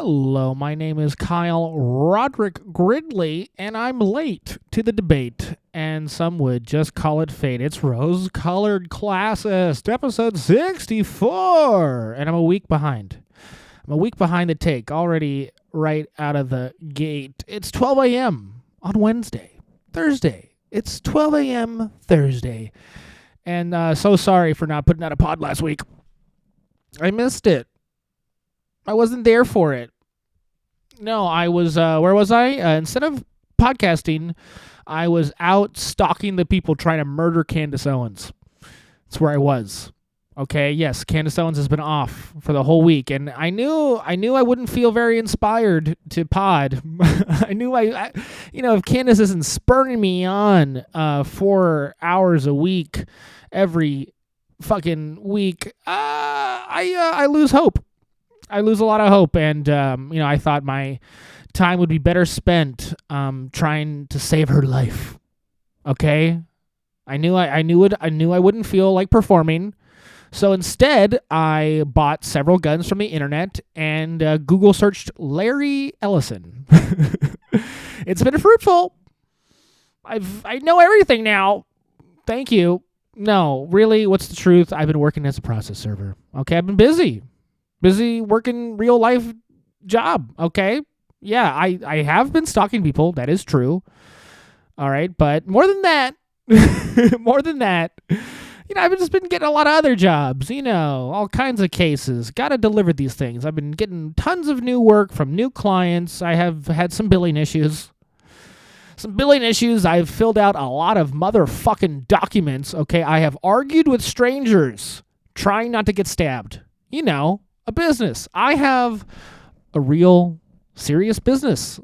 Hello, my name is Kyle Roderick Gridley, and I'm late to the debate, and some would just call it fate. It's Rose-Colored Classist, episode 64, and I'm a week behind. I'm a week behind the take, already right out of the gate. It's 12 a.m. on Thursday. It's 12 a.m. Thursday, and so sorry for not putting out a pod last week. I missed it. I wasn't there for it. No, I was, where was I? Instead of podcasting, I was out stalking the people trying to murder Candace Owens. That's where I was. Okay, yes, Candace Owens has been off for the whole week, and I knew I wouldn't feel very inspired to pod. I knew if Candace isn't spurring me on 4 hours a week every fucking week, I lose hope. I lose a lot of hope, and I thought my time would be better spent trying to save her life. Okay, I knew I wouldn't feel like performing, so instead I bought several guns from the internet and Google searched Larry Ellison. It's been fruitful. I know everything now. Thank you. No, really, what's the truth? I've been working as a process server. Okay, I've been busy working real life job. Okay. Yeah, I have been stalking people. That is true. All right. But more than that, I've just been getting a lot of other jobs, all kinds of cases. Got to deliver these things. I've been getting tons of new work from new clients. I have had some billing issues. I've filled out a lot of motherfucking documents. Okay. I have argued with strangers trying not to get stabbed. A business. I have a real serious business.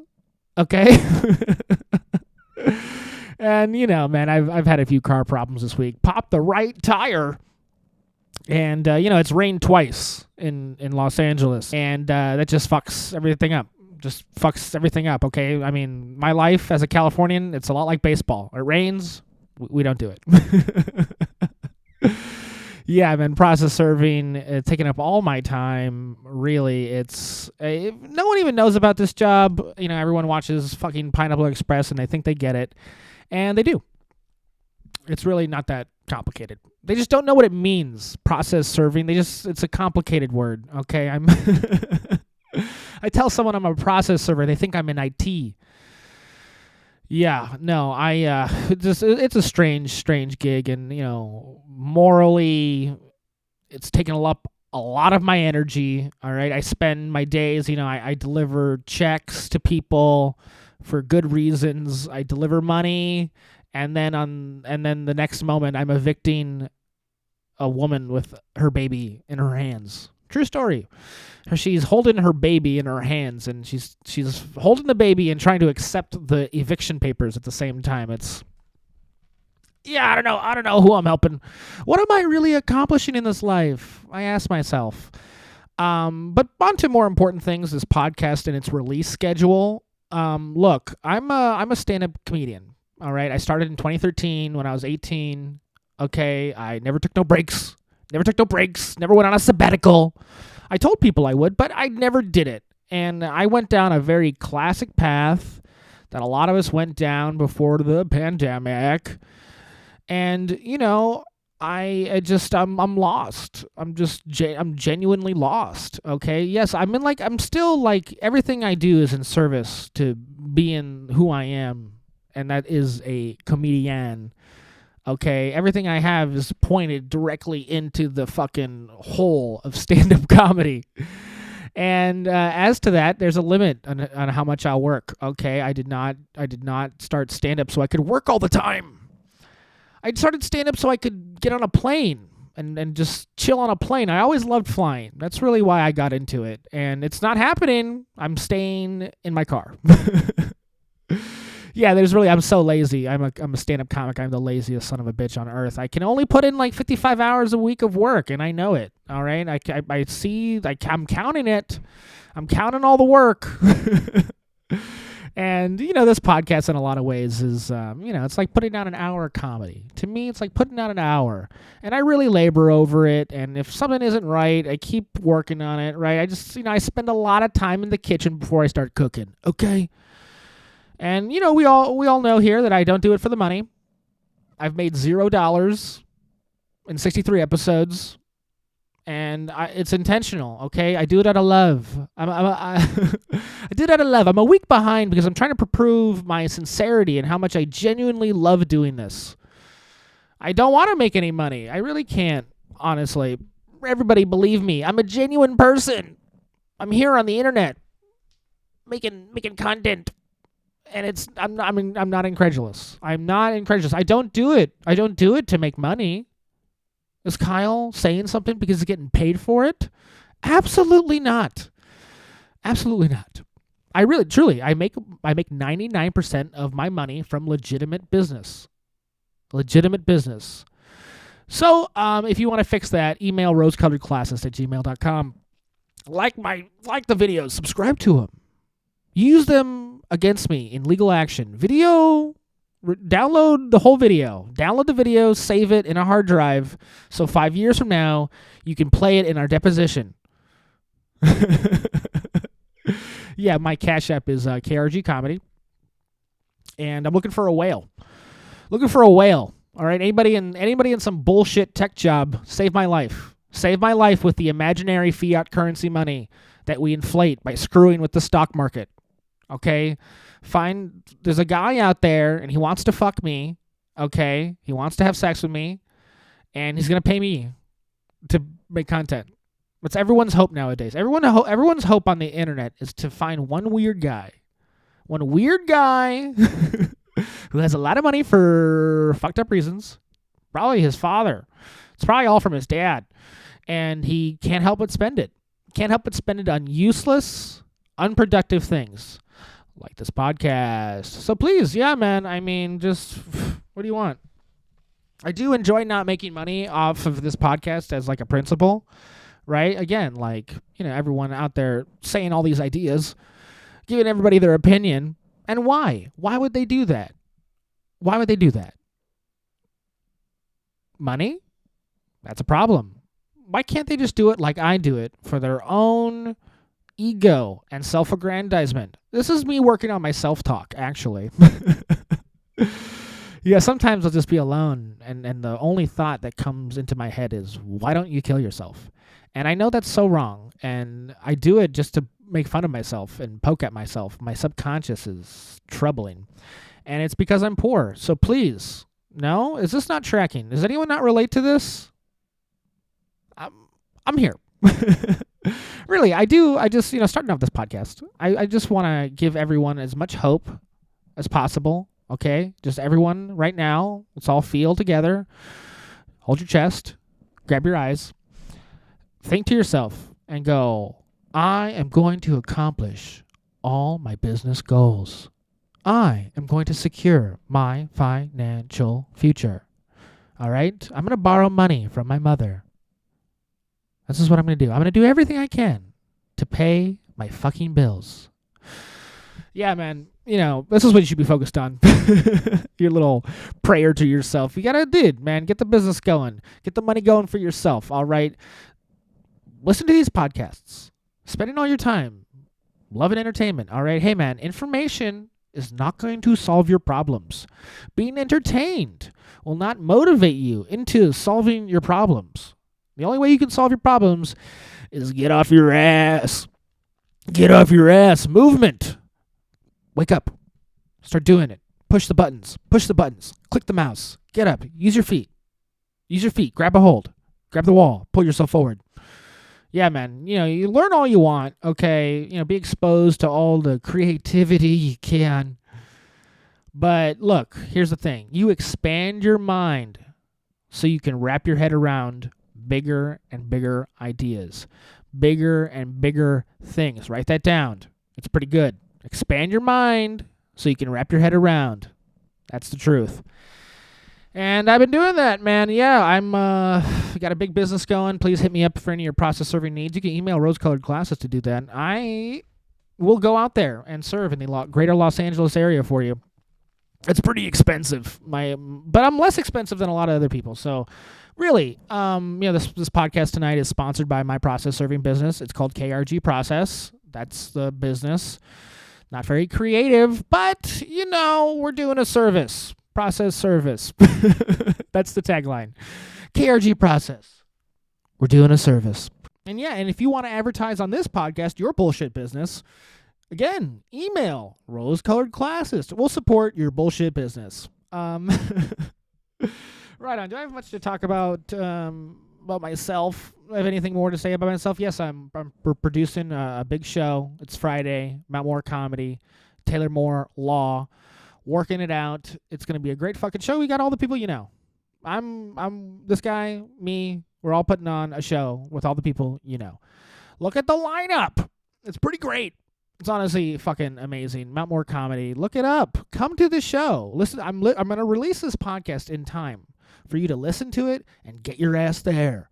Okay. And man, I've had a few car problems this week. Popped the right tire. And it's rained twice in Los Angeles. And that just fucks everything up. Okay. I mean, my life as a Californian, it's a lot like baseball. It rains, we don't do it. Yeah, I've been process serving, taking up all my time. Really, it's no one even knows about this job. Everyone watches fucking Pineapple Express and they think they get it, and they do. It's really not that complicated. They just don't know what it means. Process serving. It's a complicated word. Okay, I tell someone I'm a process server, they think I'm in IT. Yeah, no, it's a strange gig, and morally, it's taken up a lot of my energy. All right, I spend my days, I deliver checks to people for good reasons. I deliver money, and then the next moment, I'm evicting a woman with her baby in her hands. True story. She's holding her baby in her hands, and she's holding the baby and trying to accept the eviction papers at the same time. I don't know who I'm helping. What am I really accomplishing in this life? I ask myself. But on to more important things, this podcast and its release schedule. Look, I'm a stand-up comedian. All right, I started in 2013 when I was 18. Okay, I never took no breaks. Never went on a sabbatical. I told people I would, but I never did it. And I went down a very classic path that a lot of us went down before the pandemic. And, I'm lost. I'm genuinely lost. Okay. Yes. I'm still like, everything I do is in service to being who I am. And that is a comedian. Okay, everything I have is pointed directly into the fucking hole of stand-up comedy. And as to that, there's a limit on how much I'll work. Okay, I did not start stand-up so I could work all the time. I started stand-up so I could get on a plane and just chill on a plane. I always loved flying. That's really why I got into it. And it's not happening. I'm staying in my car. Yeah, I'm so lazy. I'm a stand-up comic. I'm the laziest son of a bitch on earth. I can only put in like 55 hours a week of work, and I know it. All right, I see. I'm counting it. I'm counting all the work, And, this podcast in a lot of ways is, it's like putting out an hour of comedy. To me, it's like putting out an hour. And I really labor over it. And if something isn't right, I keep working on it, right? I just, I spend a lot of time in the kitchen before I start cooking, okay? And, we all know here that I don't do it for the money. I've made $0 in 63 episodes. And it's intentional, okay? I do it out of love. I do it out of love. I'm a week behind because I'm trying to prove my sincerity and how much I genuinely love doing this. I don't want to make any money. I really can't, honestly. Everybody believe me. I'm a genuine person. I'm here on the internet making content. And I'm not incredulous. I'm not incredulous. I don't do it. I don't do it to make money. Is Kyle saying something because he's getting paid for it? Absolutely not. Absolutely not. I really, truly, I make 99% of my money from legitimate business. Legitimate business. So, if you want to fix that, email rosecoloredclassist@gmail.com. Like the videos, subscribe to them. Use them against me in legal action. Download the whole video. Download the video, save it in a hard drive, so 5 years from now, you can play it in our deposition. Yeah, my Cash App is KRG Comedy, and I'm looking for a whale. All right, anybody in some bullshit tech job, save my life. Save my life with the imaginary fiat currency money that we inflate by screwing with the stock market. Okay? There's a guy out there, and he wants to fuck me, okay? He wants to have sex with me, and he's going to pay me to make content. It's everyone's hope nowadays. Everyone's hope on the internet is to find one weird guy who has a lot of money for fucked up reasons, probably his father. It's probably all from his dad, and he can't help but spend it. Can't help but spend it on useless, unproductive things. Like this podcast. So please, yeah, man, just, what do you want? I do enjoy not making money off of this podcast as like a principle, right? Again, everyone out there saying all these ideas, giving everybody their opinion. And why? Why would they do that? Why would they do that? Money? That's a problem. Why can't they just do it like I do it for their own ego and self-aggrandizement? This is me working on my self-talk, actually. Yeah, sometimes I'll just be alone, and the only thought that comes into my head is, why don't you kill yourself? And I know that's so wrong, and I do it just to make fun of myself and poke at myself. My subconscious is troubling, and it's because I'm poor. So please, no? Is this not tracking? Does anyone not relate to this? I'm here. Really, I do. I just, starting off this podcast, I just want to give everyone as much hope as possible, okay? Just everyone right now, let's all feel together. Hold your chest. Grab your eyes. Think to yourself and go, I am going to accomplish all my business goals. I am going to secure my financial future. All right? I'm going to borrow money from my mother. This is what I'm going to do. I'm going to do everything I can to pay my fucking bills. Yeah, man. This is what you should be focused on. Your little prayer to yourself. You got to do it, man. Get the business going. Get the money going for yourself, all right? Listen to these podcasts. Spending all your time. Love and entertainment, all right? Hey, man, information is not going to solve your problems. Being entertained will not motivate you into solving your problems. The only way you can solve your problems is get off your ass. Get off your ass. Movement. Wake up. Start doing it. Push the buttons. Push the buttons. Click the mouse. Get up. Use your feet. Use your feet. Grab a hold. Grab the wall. Pull yourself forward. Yeah, man. You learn all you want, okay? Be exposed to all the creativity you can. But look, here's the thing. You expand your mind so you can wrap your head around bigger and bigger ideas, bigger and bigger things. Write that down. It's pretty good. Expand your mind so you can wrap your head around. That's the truth. And I've been doing that, man. Yeah, I'm got a big business going. Please hit me up for any of your process serving needs. You can email rosecoloredclasses to do that. I we'll go out there and serve in the greater Los Angeles area for you. It's pretty expensive, but I'm less expensive than a lot of other people. So, really, this podcast tonight is sponsored by my process serving business. It's called KRG Process. That's the business. Not very creative, but we're doing a service, process service. That's the tagline. KRG Process. We're doing a service. And if you want to advertise on this podcast, your bullshit business, again, email rose-colored classist. We'll support your bullshit business. Right on. Do I have much to talk about myself? Do I have anything more to say about myself? Yes, I'm producing a big show. It's Friday. Mount Moore Comedy. Taylor Moore Law. Working it out. It's going to be a great fucking show. We got all the people you know. I'm this guy, me. We're all putting on a show with all the people you know. Look at the lineup. It's pretty great. It's honestly fucking amazing. Mount Moore Comedy. Look it up. Come to the show. Listen, I'm going to release this podcast in time for you to listen to it and get your ass there.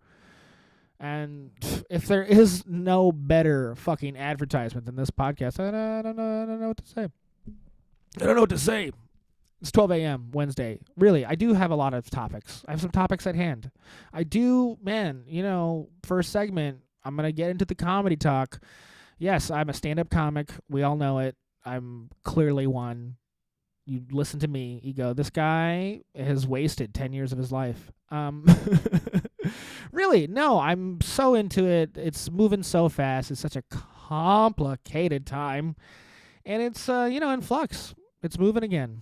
And if there is no better fucking advertisement than this podcast, I don't know what to say. I don't know what to say. It's 12 a.m. Wednesday. Really, I do have a lot of topics. I have some topics at hand. I do, first segment, I'm going to get into the comedy talk. Yes, I'm a stand-up comic. We all know it. I'm clearly one. You listen to me, you go, this guy has wasted 10 years of his life. Really, no, I'm so into it. It's moving so fast. It's such a complicated time. And it's, in flux. It's moving again.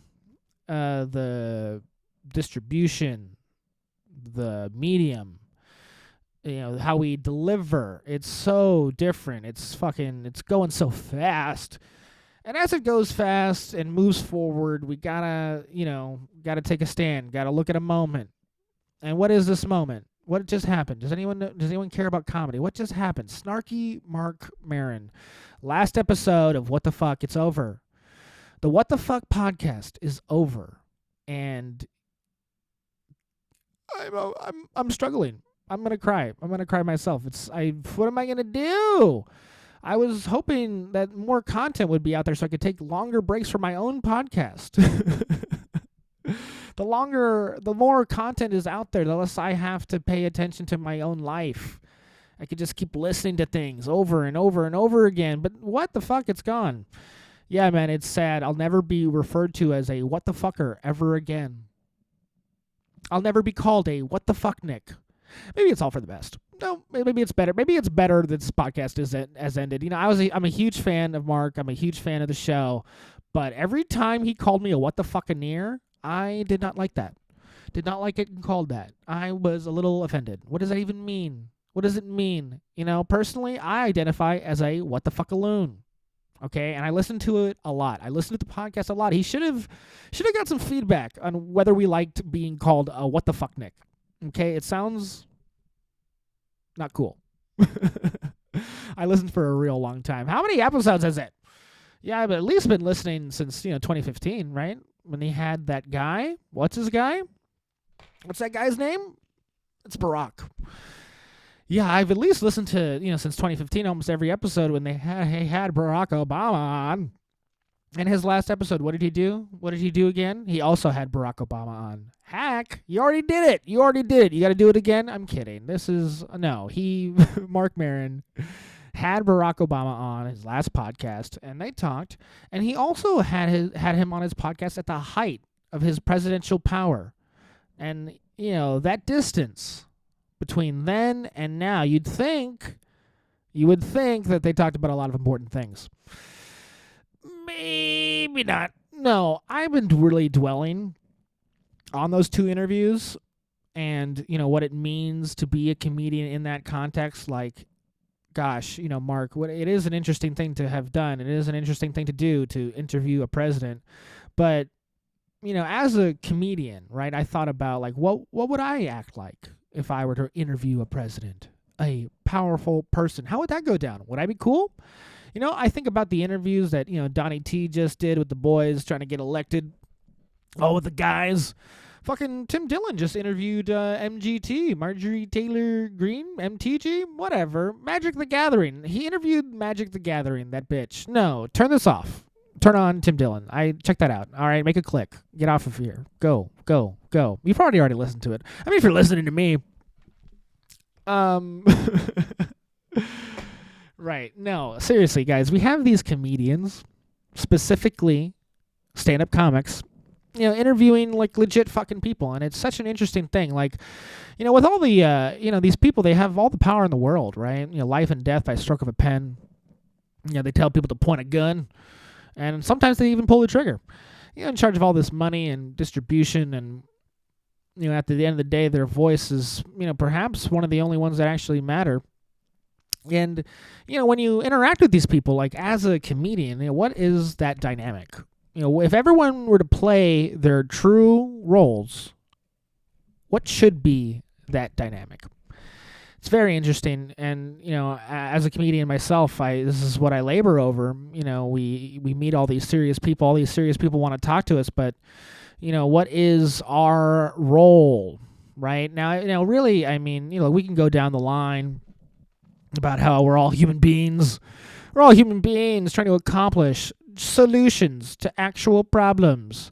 The distribution, the medium, how we deliver, it's so different. It's going so fast. And as it goes fast and moves forward, we gotta take a stand, gotta look at a moment. And what is this moment? What just happened? Does anyone care about comedy? What just happened? Snarky Marc Maron. Last episode of What the Fuck, it's over. The What the Fuck podcast is over. And I'm struggling. I'm going to cry. I'm going to cry myself. What am I going to do? I was hoping that more content would be out there so I could take longer breaks for my own podcast. The more content is out there, the less I have to pay attention to my own life. I could just keep listening to things over and over and over again. But what the fuck? It's gone. Yeah, man, it's sad. I'll never be referred to as a what the fucker ever again. I'll never be called a what the fuck Nick. Maybe it's all for the best. No, maybe it's better. Maybe it's better that this podcast has ended. I'm a huge fan of Mark. I'm a huge fan of the show. But every time he called me a what the fuckaneer, I did not like that. Did not like it and called that. I was a little offended. What does that even mean? What does it mean? Personally, I identify as a what the fuckaloon. Okay, and I listen to it a lot. I listen to the podcast a lot. He should have got some feedback on whether we liked being called a what the fuck Nick. Okay, it sounds not cool. I listened for a real long time. How many episodes is it? Yeah, I've at least been listening since 2015, right? When he had that guy. What's his guy? What's that guy's name? It's Barack. Yeah, I've at least listened to, since 2015, almost every episode when he had Barack Obama on. And his last episode, what did he do? What did he do again? He also had Barack Obama on. Hack, you already did it. You got to do it again? I'm kidding. Marc Maron had Barack Obama on his last podcast, and they talked. And he also had him on his podcast at the height of his presidential power. And, that distance between then and now, you would think that they talked about a lot of important things. Maybe not. No, I've been really dwelling on those two interviews and, what it means to be a comedian in that context. Like, gosh, Mark, it is an interesting thing to have done. It is an interesting thing to do, to interview a president. But, as a comedian, right, I thought about, like, what would I act like if I were to interview a president, a powerful person? How would that go down? Would I be cool? I think about the interviews that, Donnie T just did with the boys trying to get elected. Oh, with the guys. Fucking Tim Dillon just interviewed MGT, Marjorie Taylor Greene, MTG, whatever. Magic the Gathering. He interviewed Magic the Gathering, that bitch. No, turn this off. Turn on Tim Dillon. Check that out. All right, make a click. Get off of here. Go. You've probably already listened to it. I mean, if you're listening to me. Right. No, seriously, guys. We have these comedians, specifically stand-up comics, interviewing like legit fucking people, and it's such an interesting thing. Like, with all the, these people, they have all the power in the world, right? Life and death by stroke of a pen. They tell people to point a gun, and sometimes they even pull the trigger. In charge of all this money and distribution, and at the end of the day, their voice is, perhaps one of the only ones that actually matter. And when you interact with these people, like as a comedian, what is that dynamic? If everyone were to play their true roles, what should be that dynamic? It's very interesting, and as a comedian myself, this is what I labor over. We meet all these serious people. All these serious people want to talk to us, but what is our role? Right now, really, I mean, we can go down the line about how we're all human beings. We're all human beings trying to accomplish solutions to actual problems.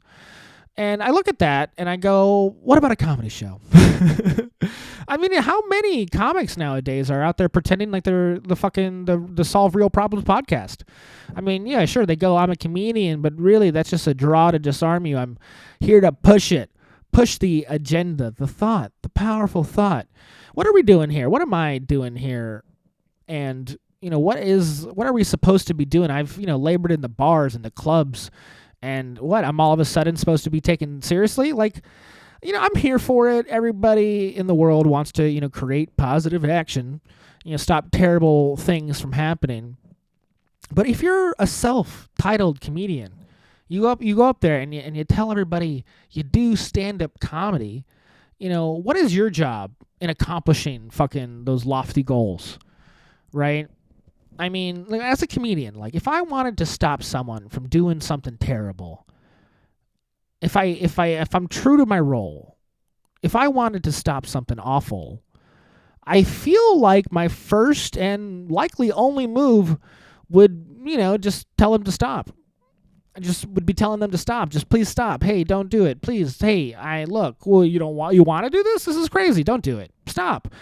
And I look at that and I go, what about a comedy show? I mean, how many comics nowadays are out there pretending like they're the Solve Real Problems podcast? I mean, yeah, sure, they go, I'm a comedian, but really that's just a draw to disarm you. I'm here to push the agenda, the thought, the powerful thought. What are we doing here? What am I doing here? And what are we supposed to be doing? I've labored in the bars and the clubs, and I'm all of a sudden supposed to be taken seriously? Like, I'm here for it. Everybody in the world wants to create positive action, stop terrible things from happening. But if you're a self-titled comedian, you go up there and you tell everybody you do stand-up comedy, what is your job in accomplishing fucking those lofty goals? Right? I mean, like, as a comedian, like, if I wanted to stop someone from doing something terrible, if I'm true to my role, if I wanted to stop something awful, I feel like my first and likely only move would, just tell them to stop. I just would be telling them to stop. Just please stop. Hey, don't do it. Please. Hey, well, you want to do this? This is crazy. Don't do it. Stop.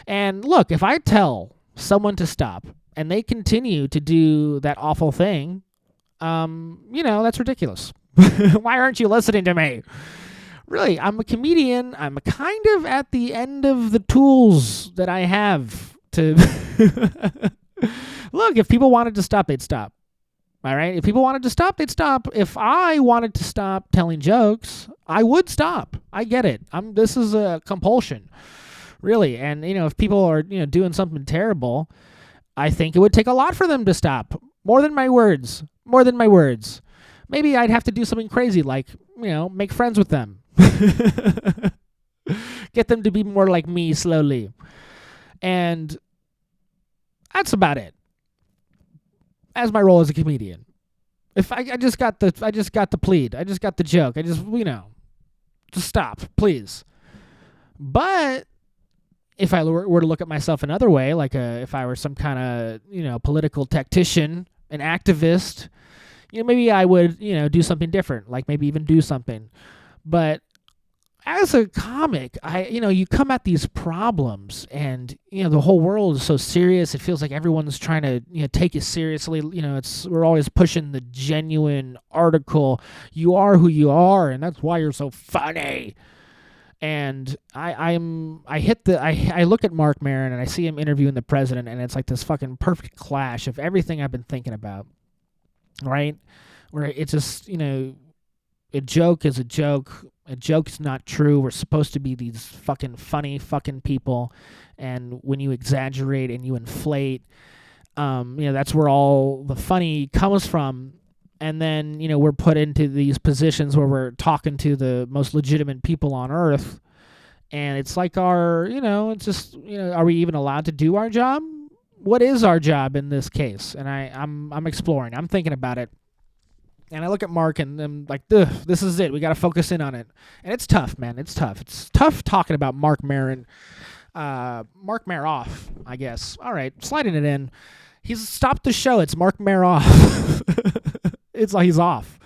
And look, if I tell someone to stop and they continue to do that awful thing, that's ridiculous. Why aren't you listening to me? Really, I'm a comedian. I'm kind of at the end of the tools that I have to... Look, if people wanted to stop, they'd stop. All right? If people wanted to stop, they'd stop. If I wanted to stop telling jokes, I would stop. I get it. This is a compulsion. Really. And, if people are, doing something terrible, I think it would take a lot for them to stop. More than my words. Maybe I'd have to do something crazy like, make friends with them. Get them to be more like me slowly. And that's about it. As my role as a comedian. If I just got the plead. I just got the joke. Just stop, please. But if I were to look at myself another way, like if I were some kind of, political tactician, an activist, maybe I would, do something different, like maybe even do something. But as a comic, you come at these problems and, the whole world is so serious. It feels like everyone's trying to, take you seriously. We're always pushing the genuine article. You are who you are, and that's why you're so funny. And I look at Marc Maron and I see him interviewing the president, and it's like this fucking perfect clash of everything I've been thinking about, right? Where it's just, a joke is a joke. A joke's not true. We're supposed to be these fucking funny fucking people, and when you exaggerate and you inflate, that's where all the funny comes from. And then, we're put into these positions where we're talking to the most legitimate people on earth. And it's like are we even allowed to do our job? What is our job in this case? And I'm exploring. I'm thinking about it. And I look at Mark and I'm like, ugh, this is it. We got to focus in on it. And it's tough, man. It's tough. It's tough talking about Marc Maron. Marc MarOFF, I guess. All right, sliding it in. He's stopped the show. It's Marc MarOFF. It's like he's off.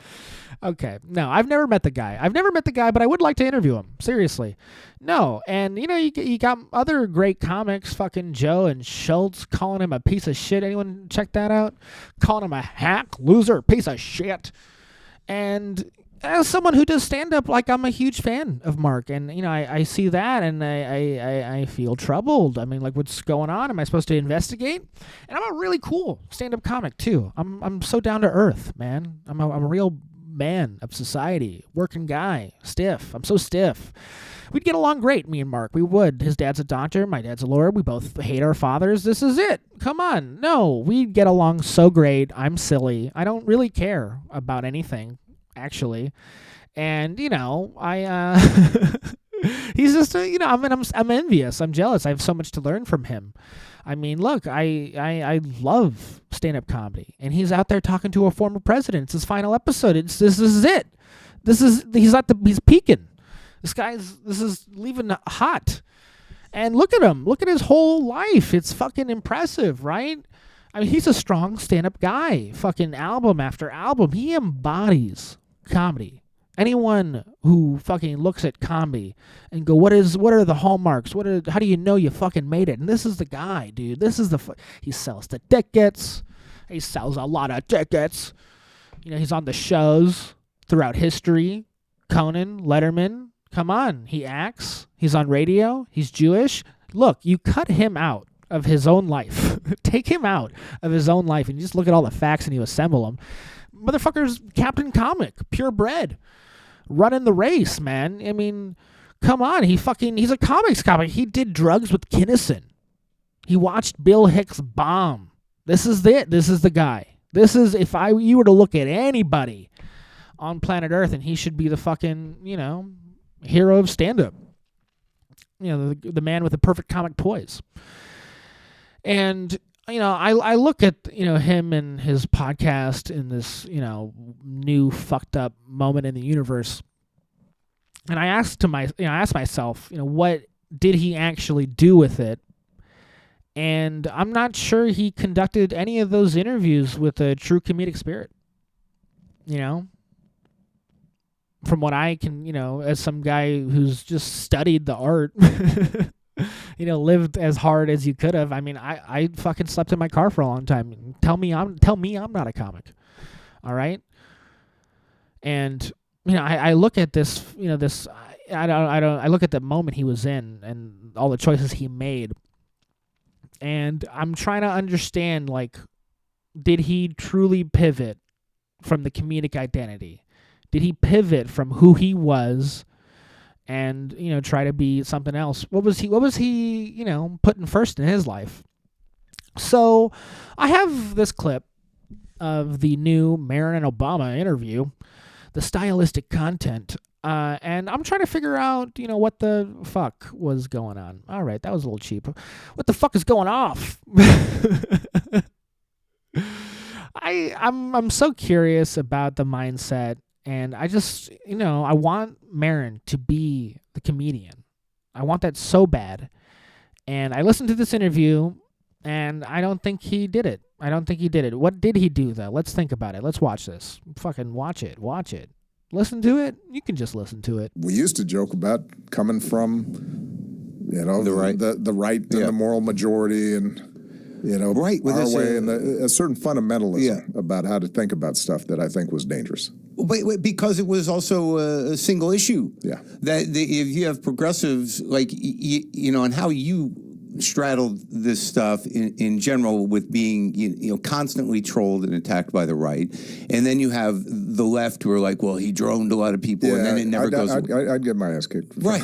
Okay. No, I've never met the guy. But I would like to interview him. Seriously. No. And, you got other great comics, fucking Joe and Schultz, calling him a piece of shit. Anyone check that out? Calling him a hack, loser, piece of shit. And as someone who does stand-up, like, I'm a huge fan of Mark. And, I see that, and I feel troubled. I mean, like, what's going on? Am I supposed to investigate? And I'm a really cool stand-up comic, too. I'm so down to earth, man. I'm a real man of society, working guy, stiff. I'm so stiff. We'd get along great, me and Mark. We would. His dad's a doctor. My dad's a lawyer. We both hate our fathers. This is it. Come on. No, we'd get along so great. I'm silly. I don't really care about anything, actually. And, he's just, I'm envious. I'm jealous. I have so much to learn from him. I mean, look, I love stand-up comedy, and he's out there talking to a former president. It's his final episode. This is it. He's peaking. This is leaving hot. And look at him. Look at his whole life. It's fucking impressive, right? I mean, he's a strong stand-up guy. Fucking album after album. He embodies comedy. Anyone who fucking looks at comedy and go, what are the hallmarks? How do you know you fucking made it? And this is the guy, dude. This is he sells the tickets. He sells a lot of tickets. He's on the shows throughout history. Conan, Letterman. Come on. He acts. He's on radio. He's Jewish. Look, you cut him out of his own life. Take him out of his own life and you just look at all the facts and you assemble them. Motherfucker's Captain Comic, purebred. Running the race, man. I mean, come on. He's a comics comic. He did drugs with Kinnison. He watched Bill Hicks bomb. This is it. This is the guy. This is, if you were to look at anybody on planet Earth, and he should be the fucking, hero of stand-up. The man with the perfect comic poise. And I look at, him and his podcast in this, new fucked up moment in the universe. And I asked myself, what did he actually do with it? And I'm not sure he conducted any of those interviews with a true comedic spirit. From what I can, as some guy who's just studied the art, lived as hard as you could have. I mean, I fucking slept in my car for a long time. Tell me I'm not a comic. All right. And, I look at this, I look at the moment he was in and all the choices he made. And I'm trying to understand, like, did he truly pivot from the comedic identity? Did he pivot from who he was and, try to be something else? What was he, putting first in his life? So I have this clip of the new Maron and Obama interview, the stylistic content, and I'm trying to figure out, what the fuck was going on. All right, that was a little cheap. What the fuck is going off? I'm so curious about the mindset. And I just, I want Maron to be the comedian. I want that so bad. And I listened to this interview, and I don't think he did it. What did he do, though? Let's think about it. Let's watch this. Fucking watch it. Listen to it. You can just listen to it. We used to joke about coming from, the right and the moral majority and, right, with our way and a certain fundamentalism about how to think about stuff that I think was dangerous. But because it was also a single issue. Yeah. If you have progressives, like, and how you straddled this stuff in general with being, constantly trolled and attacked by the right. And then you have the left who are like, well, he droned a lot of people and then it never goes. I'd get my ass kicked. Right.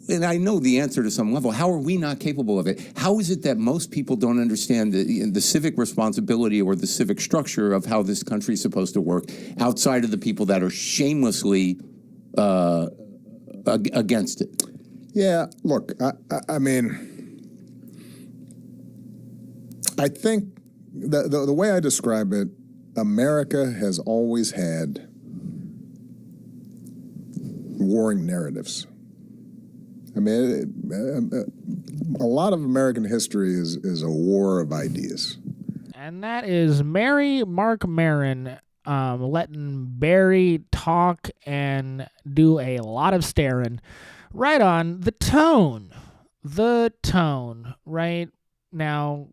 And I know the answer to some level. How are we not capable of it? How is it that most people don't understand the civic responsibility or the civic structure of how this country is supposed to work outside of the people that are shamelessly against it? Yeah, look, I mean, I think the way I describe it America has always had warring narratives. I mean, a lot of American history is a war of ideas. And that is Marc Maron letting Barry talk and do a lot of staring. Right on the tone. Right? Now,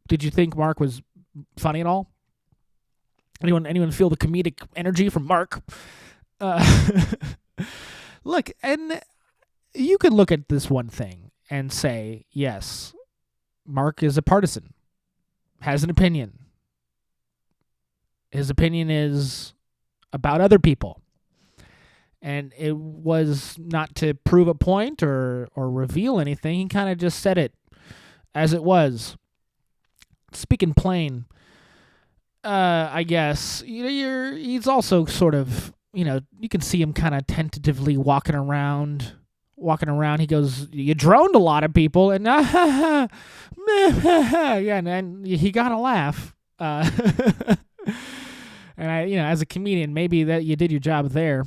did you think Mark was funny at all? Anyone feel the comedic energy from Mark? Look, and you could look at this one thing and say, yes, Mark is a partisan, has an opinion. His opinion is about other people. And it was not to prove a point or reveal anything. He kind of just said it as it was. Speaking plain, I guess, he's also sort of, you can see him kind of tentatively walking around. He goes, you droned a lot of people, and yeah, and he got a laugh. And as a comedian, maybe that you did your job there.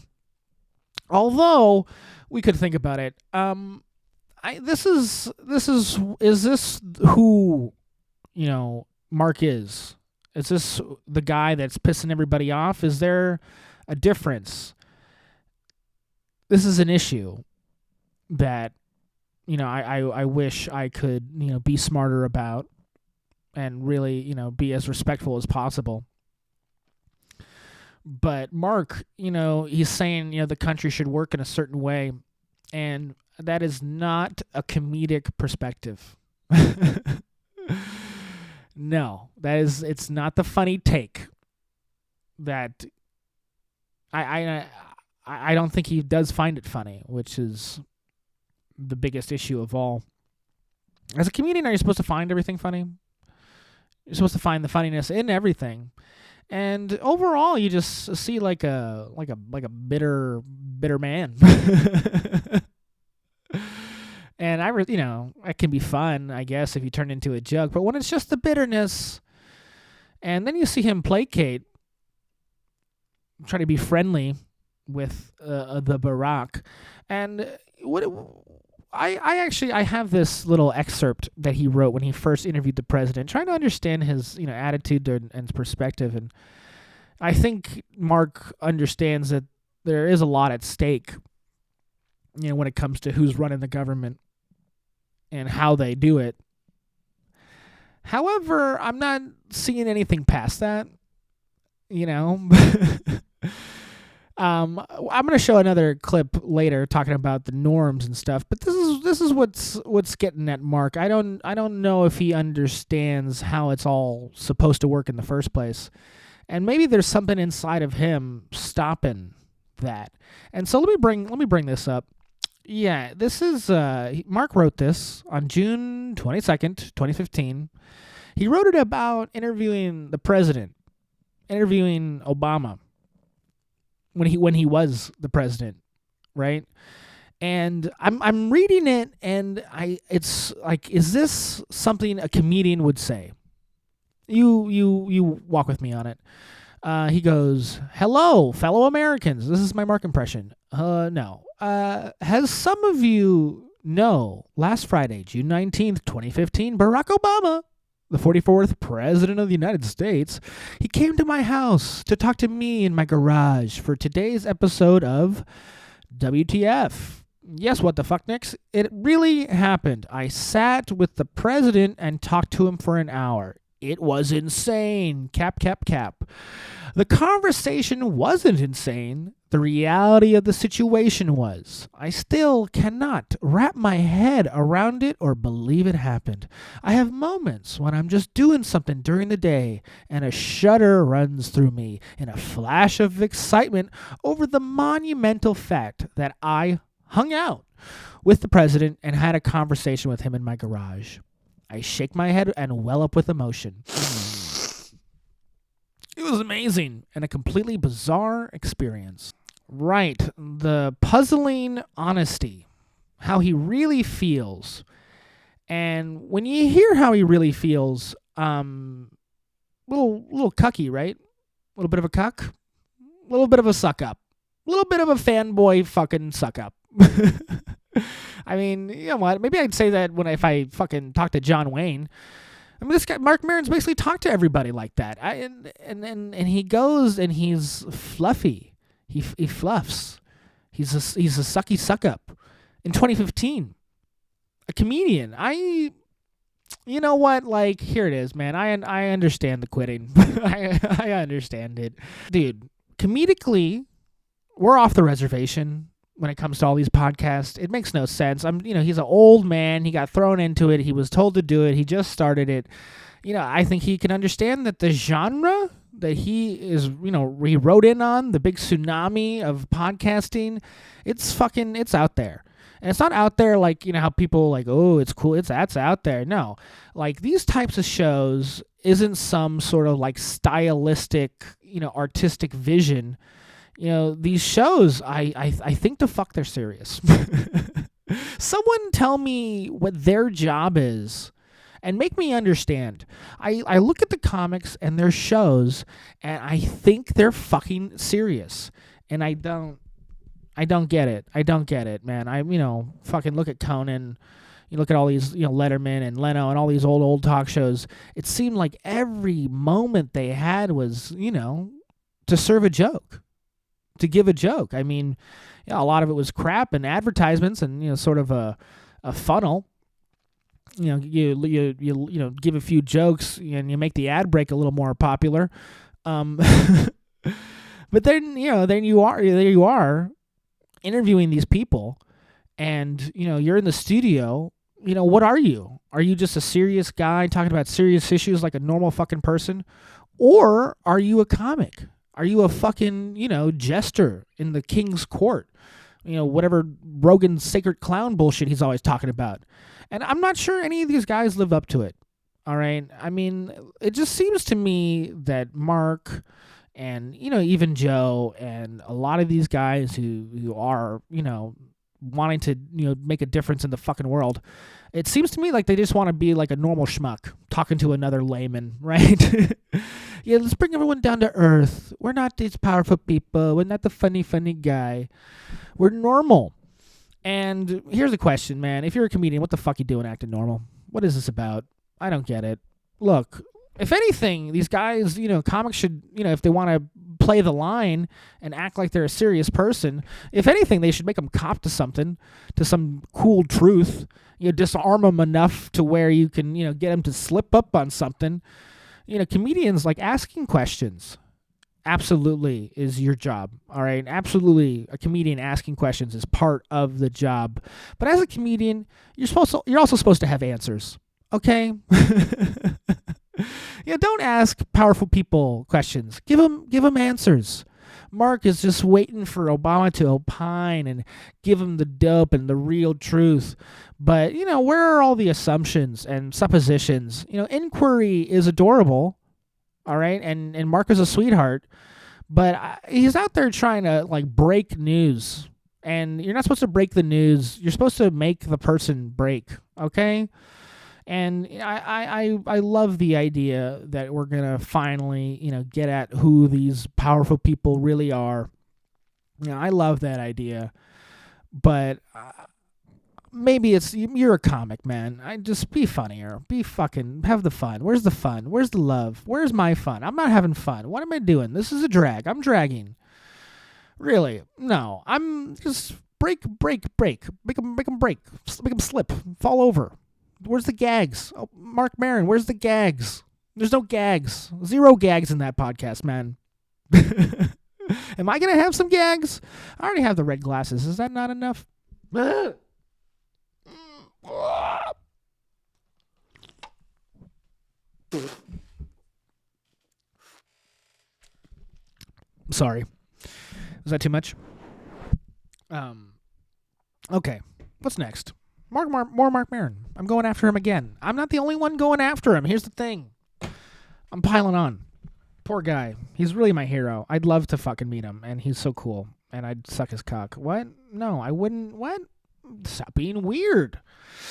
Although we could think about it, is this who, Mark is? Is this the guy that's pissing everybody off? Is there a difference? This is an issue that, I wish I could, be smarter about and really, be as respectful as possible. But Mark, he's saying, the country should work in a certain way, and that is not a comedic perspective. No, it's not the funny take. That I don't think he does find it funny, which is the biggest issue of all. As a comedian, are you supposed to find everything funny? You're supposed to find the funniness in everything. And overall, you just see like a bitter man. And it can be fun, I guess, if you turn into a joke. But when it's just the bitterness, and then you see him placate, try to be friendly with the Barack, and I have this little excerpt that he wrote when he first interviewed the president, trying to understand his attitude and perspective. And I think Mark understands that there is a lot at stake, when it comes to who's running the government and how they do it. However, I'm not seeing anything past that. I'm going to show another clip later talking about the norms and stuff, but this is what's getting at Mark. I don't know if he understands how it's all supposed to work in the first place. And maybe there's something inside of him stopping that. And so let me bring this up. Yeah, this is Mark wrote this on June 22nd, 2015. He wrote it about interviewing the president, interviewing Obama. When he was the president, right? And I'm reading it, and it's like, is this something a comedian would say? You walk with me on it. He goes, "Hello, fellow Americans." This is my Mark impression. No. As some of you know, last Friday, June 19th, 2015, Barack Obama, the 44th President of the United States, he came to my house to talk to me in my garage for today's episode of WTF. Yes, what the fuck, Nix? It really happened. I sat with the president and talked to him for an hour. It was insane. Cap. The conversation wasn't insane. The reality of the situation was. I still cannot wrap my head around it or believe it happened. I have moments when I'm just doing something during the day and a shudder runs through me in a flash of excitement over the monumental fact that I hung out with the president and had a conversation with him in my garage. I shake my head and well up with emotion. It was amazing and a completely bizarre experience. Right, the puzzling honesty, how he really feels. And when you hear how he really feels, little cucky, right? A little bit of a cuck, a little bit of a suck up, a little bit of a fanboy fucking suck up. I mean, you know what? Maybe I'd say that if I fucking talk to John Wayne. I mean, this guy, Marc Maron's basically talked to everybody like that. And he goes and he's fluffy. He fluffs. He's a sucky suck up. In 2015, a comedian. You know what? Like, here it is, man. I understand the quitting. I understand it, dude. Comedically, we're off the reservation when it comes to all these podcasts. It makes no sense. He's an old man. He got thrown into it. He was told to do it. He just started it. I think he can understand that the genre that he wrote in on, the big tsunami of podcasting, it's out there. And it's not out there like, how people like, oh, it's cool. That's out there. No, like these types of shows isn't some sort of like stylistic, artistic vision. These shows, I think the fuck they're serious. Someone tell me what their job is and make me understand. I look at the comics and their shows and I think they're fucking serious. And I don't get it. I don't get it, man. Fucking look at Conan. You look at all these, Letterman and Leno and all these old talk shows. It seemed like every moment they had was, to serve a joke. To give a joke. I mean, a lot of it was crap and advertisements and sort of a funnel. You give a few jokes and you make the ad break a little more popular. But then you are interviewing these people, and you're in the studio. What are you? Are you just a serious guy talking about serious issues like a normal fucking person, or are you a comic? Are you a fucking, jester in the king's court? Whatever Rogan's sacred clown bullshit he's always talking about. And I'm not sure any of these guys live up to it. All right? I mean, it just seems to me that Mark and, even Joe and a lot of these guys who are, wanting to, make a difference in the fucking world, it seems to me like they just want to be like a normal schmuck talking to another layman, right? Yeah, let's bring everyone down to earth. We're not these powerful people. We're not the funny guy. We're normal. And here's the question, man. If you're a comedian, what the fuck you doing acting normal? What is this about? I don't get it. Look, if anything, these guys, comics should, if they want to play the line and act like they're a serious person, if anything, they should make them cop to something, to some cool truth. Disarm them enough to where you can, get them to slip up on something. Comedians like asking questions absolutely is your job. All right. Absolutely. A comedian asking questions is part of the job. But as a comedian, you're also supposed to have answers. Okay. Don't ask powerful people questions. Give them answers. Mark is just waiting for Obama to opine and give him the dope and the real truth. But, where are all the assumptions and suppositions? Inquiry is adorable, all right? And Mark is a sweetheart. But he's out there trying to, like, break news. And you're not supposed to break the news. You're supposed to make the person break, okay? And I love the idea that we're going to finally, get at who these powerful people really are. I love that idea. But maybe you're a comic, man. Just be funnier. Have the fun. Where's the fun? Where's the love? Where's my fun? I'm not having fun. What am I doing? This is a drag. I'm dragging. Really? No. I'm just break. Make them break. Make them slip. Fall over. Where's the gags? Oh, Marc Maron, where's the gags? There's no gags. 0 gags in that podcast, man. Am I going to have some gags? I already have the red glasses. Is that not enough? Sorry. Was that too much? Okay. What's next? More Marc Maron. I'm going after him again. I'm not the only one going after him. Here's the thing. I'm piling on. Poor guy. He's really my hero. I'd love to fucking meet him, and he's so cool. And I'd suck his cock. What? No, I wouldn't. What? Stop being weird.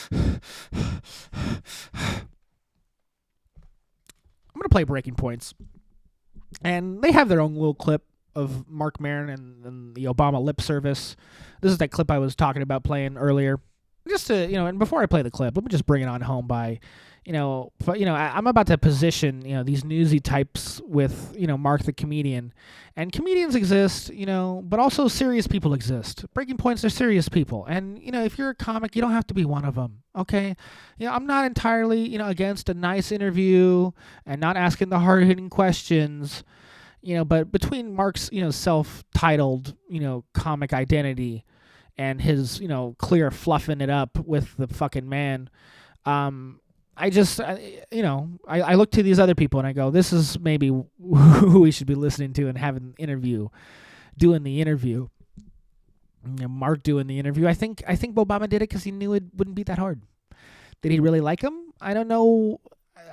I'm going to play Breaking Points. And they have their own little clip of Marc Maron and the Obama lip service. This is that clip I was talking about playing earlier. Just to, and before I play the clip, let me just bring it on home by, I'm about to position, these newsy types with, Mark the comedian. And comedians exist, but also serious people exist. Breaking Points are serious people. And, if you're a comic, you don't have to be one of them, okay? I'm not entirely, against a nice interview and not asking the hard-hitting questions, but between Mark's, self-titled, comic identity and his, clear fluffing it up with the fucking man, I look to these other people and I go, this is maybe who we should be listening to and having an interview, doing the interview. Mark doing the interview. I think Obama did it because he knew it wouldn't be that hard. Did he really like him? I don't know.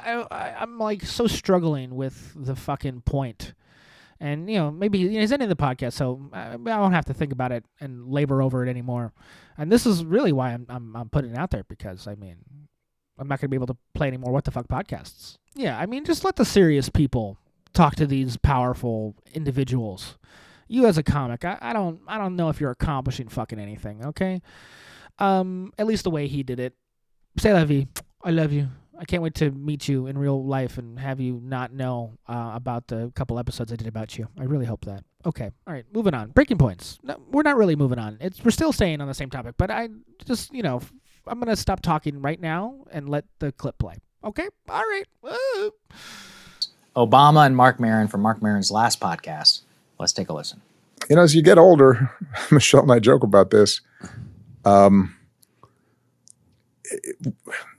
I'm like so struggling with the fucking point. And, maybe he's ending the podcast, so I don't have to think about it and labor over it anymore. And this is really why I'm putting it out there, because, I'm not going to be able to play any more What the Fuck podcasts. Yeah, just let the serious people talk to these powerful individuals. You as a comic, I don't know if you're accomplishing fucking anything, okay? At least the way he did it. C'est la vie. I love you. I can't wait to meet you in real life and have you not know about the couple episodes I did about you. I really hope that. Okay, all right, moving on. Breaking Points. No, we're not really moving on. We're still staying on the same topic, but I just, I'm going to stop talking right now and let the clip play. Okay? All right. Woo. Obama and Marc Maron from Marc Maron's last podcast. Let's take a listen. As you get older, Michelle and I joke about this.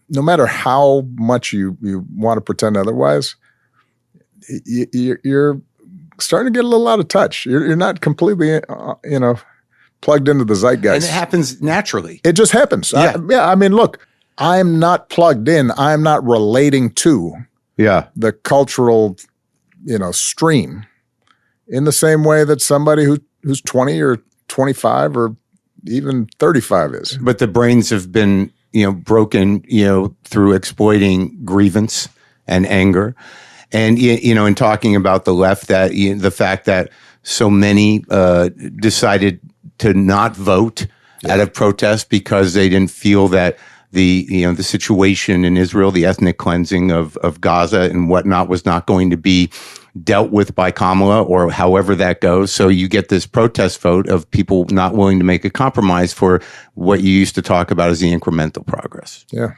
No matter how much you want to pretend otherwise, you're starting to get a little out of touch. You're not completely, plugged into the zeitgeist. And it happens naturally. It just happens. Yeah. Look, I'm not plugged in. I'm not relating to the cultural, stream in the same way that somebody who's 20 or 25 or even 35 is. But the brains have been, broken, through exploiting grievance and anger. And, in talking about the left, that the fact that so many decided to not vote out of protest because they didn't feel that the situation in Israel, the ethnic cleansing of Gaza and whatnot, was not going to be dealt with by Kamala or however that goes. So you get this protest vote of people not willing to make a compromise for what you used to talk about as the incremental progress. Yeah.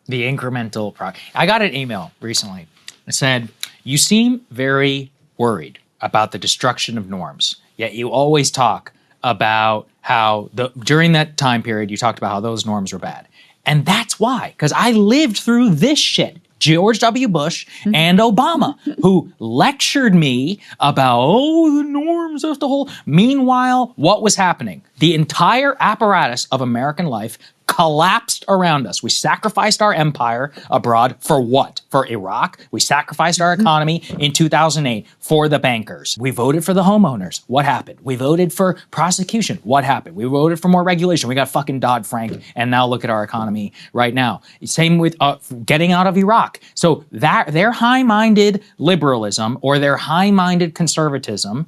The incremental progress. I got an email recently that said, you seem very worried about the destruction of norms, yet you always talk about how during that time period, you talked about how those norms were bad. And that's why, because I lived through this shit. George W. Bush and Obama, who lectured me about, the norms of the whole. Meanwhile, what was happening? The entire apparatus of American life collapsed around us. We sacrificed our empire abroad for what? For Iraq. We sacrificed our economy in 2008 for the bankers. We voted for the homeowners. What happened? We voted for prosecution. What happened? We voted for more regulation. We got fucking Dodd-Frank, and now look at our economy right now. Same with getting out of Iraq. So that their high-minded liberalism or their high-minded conservatism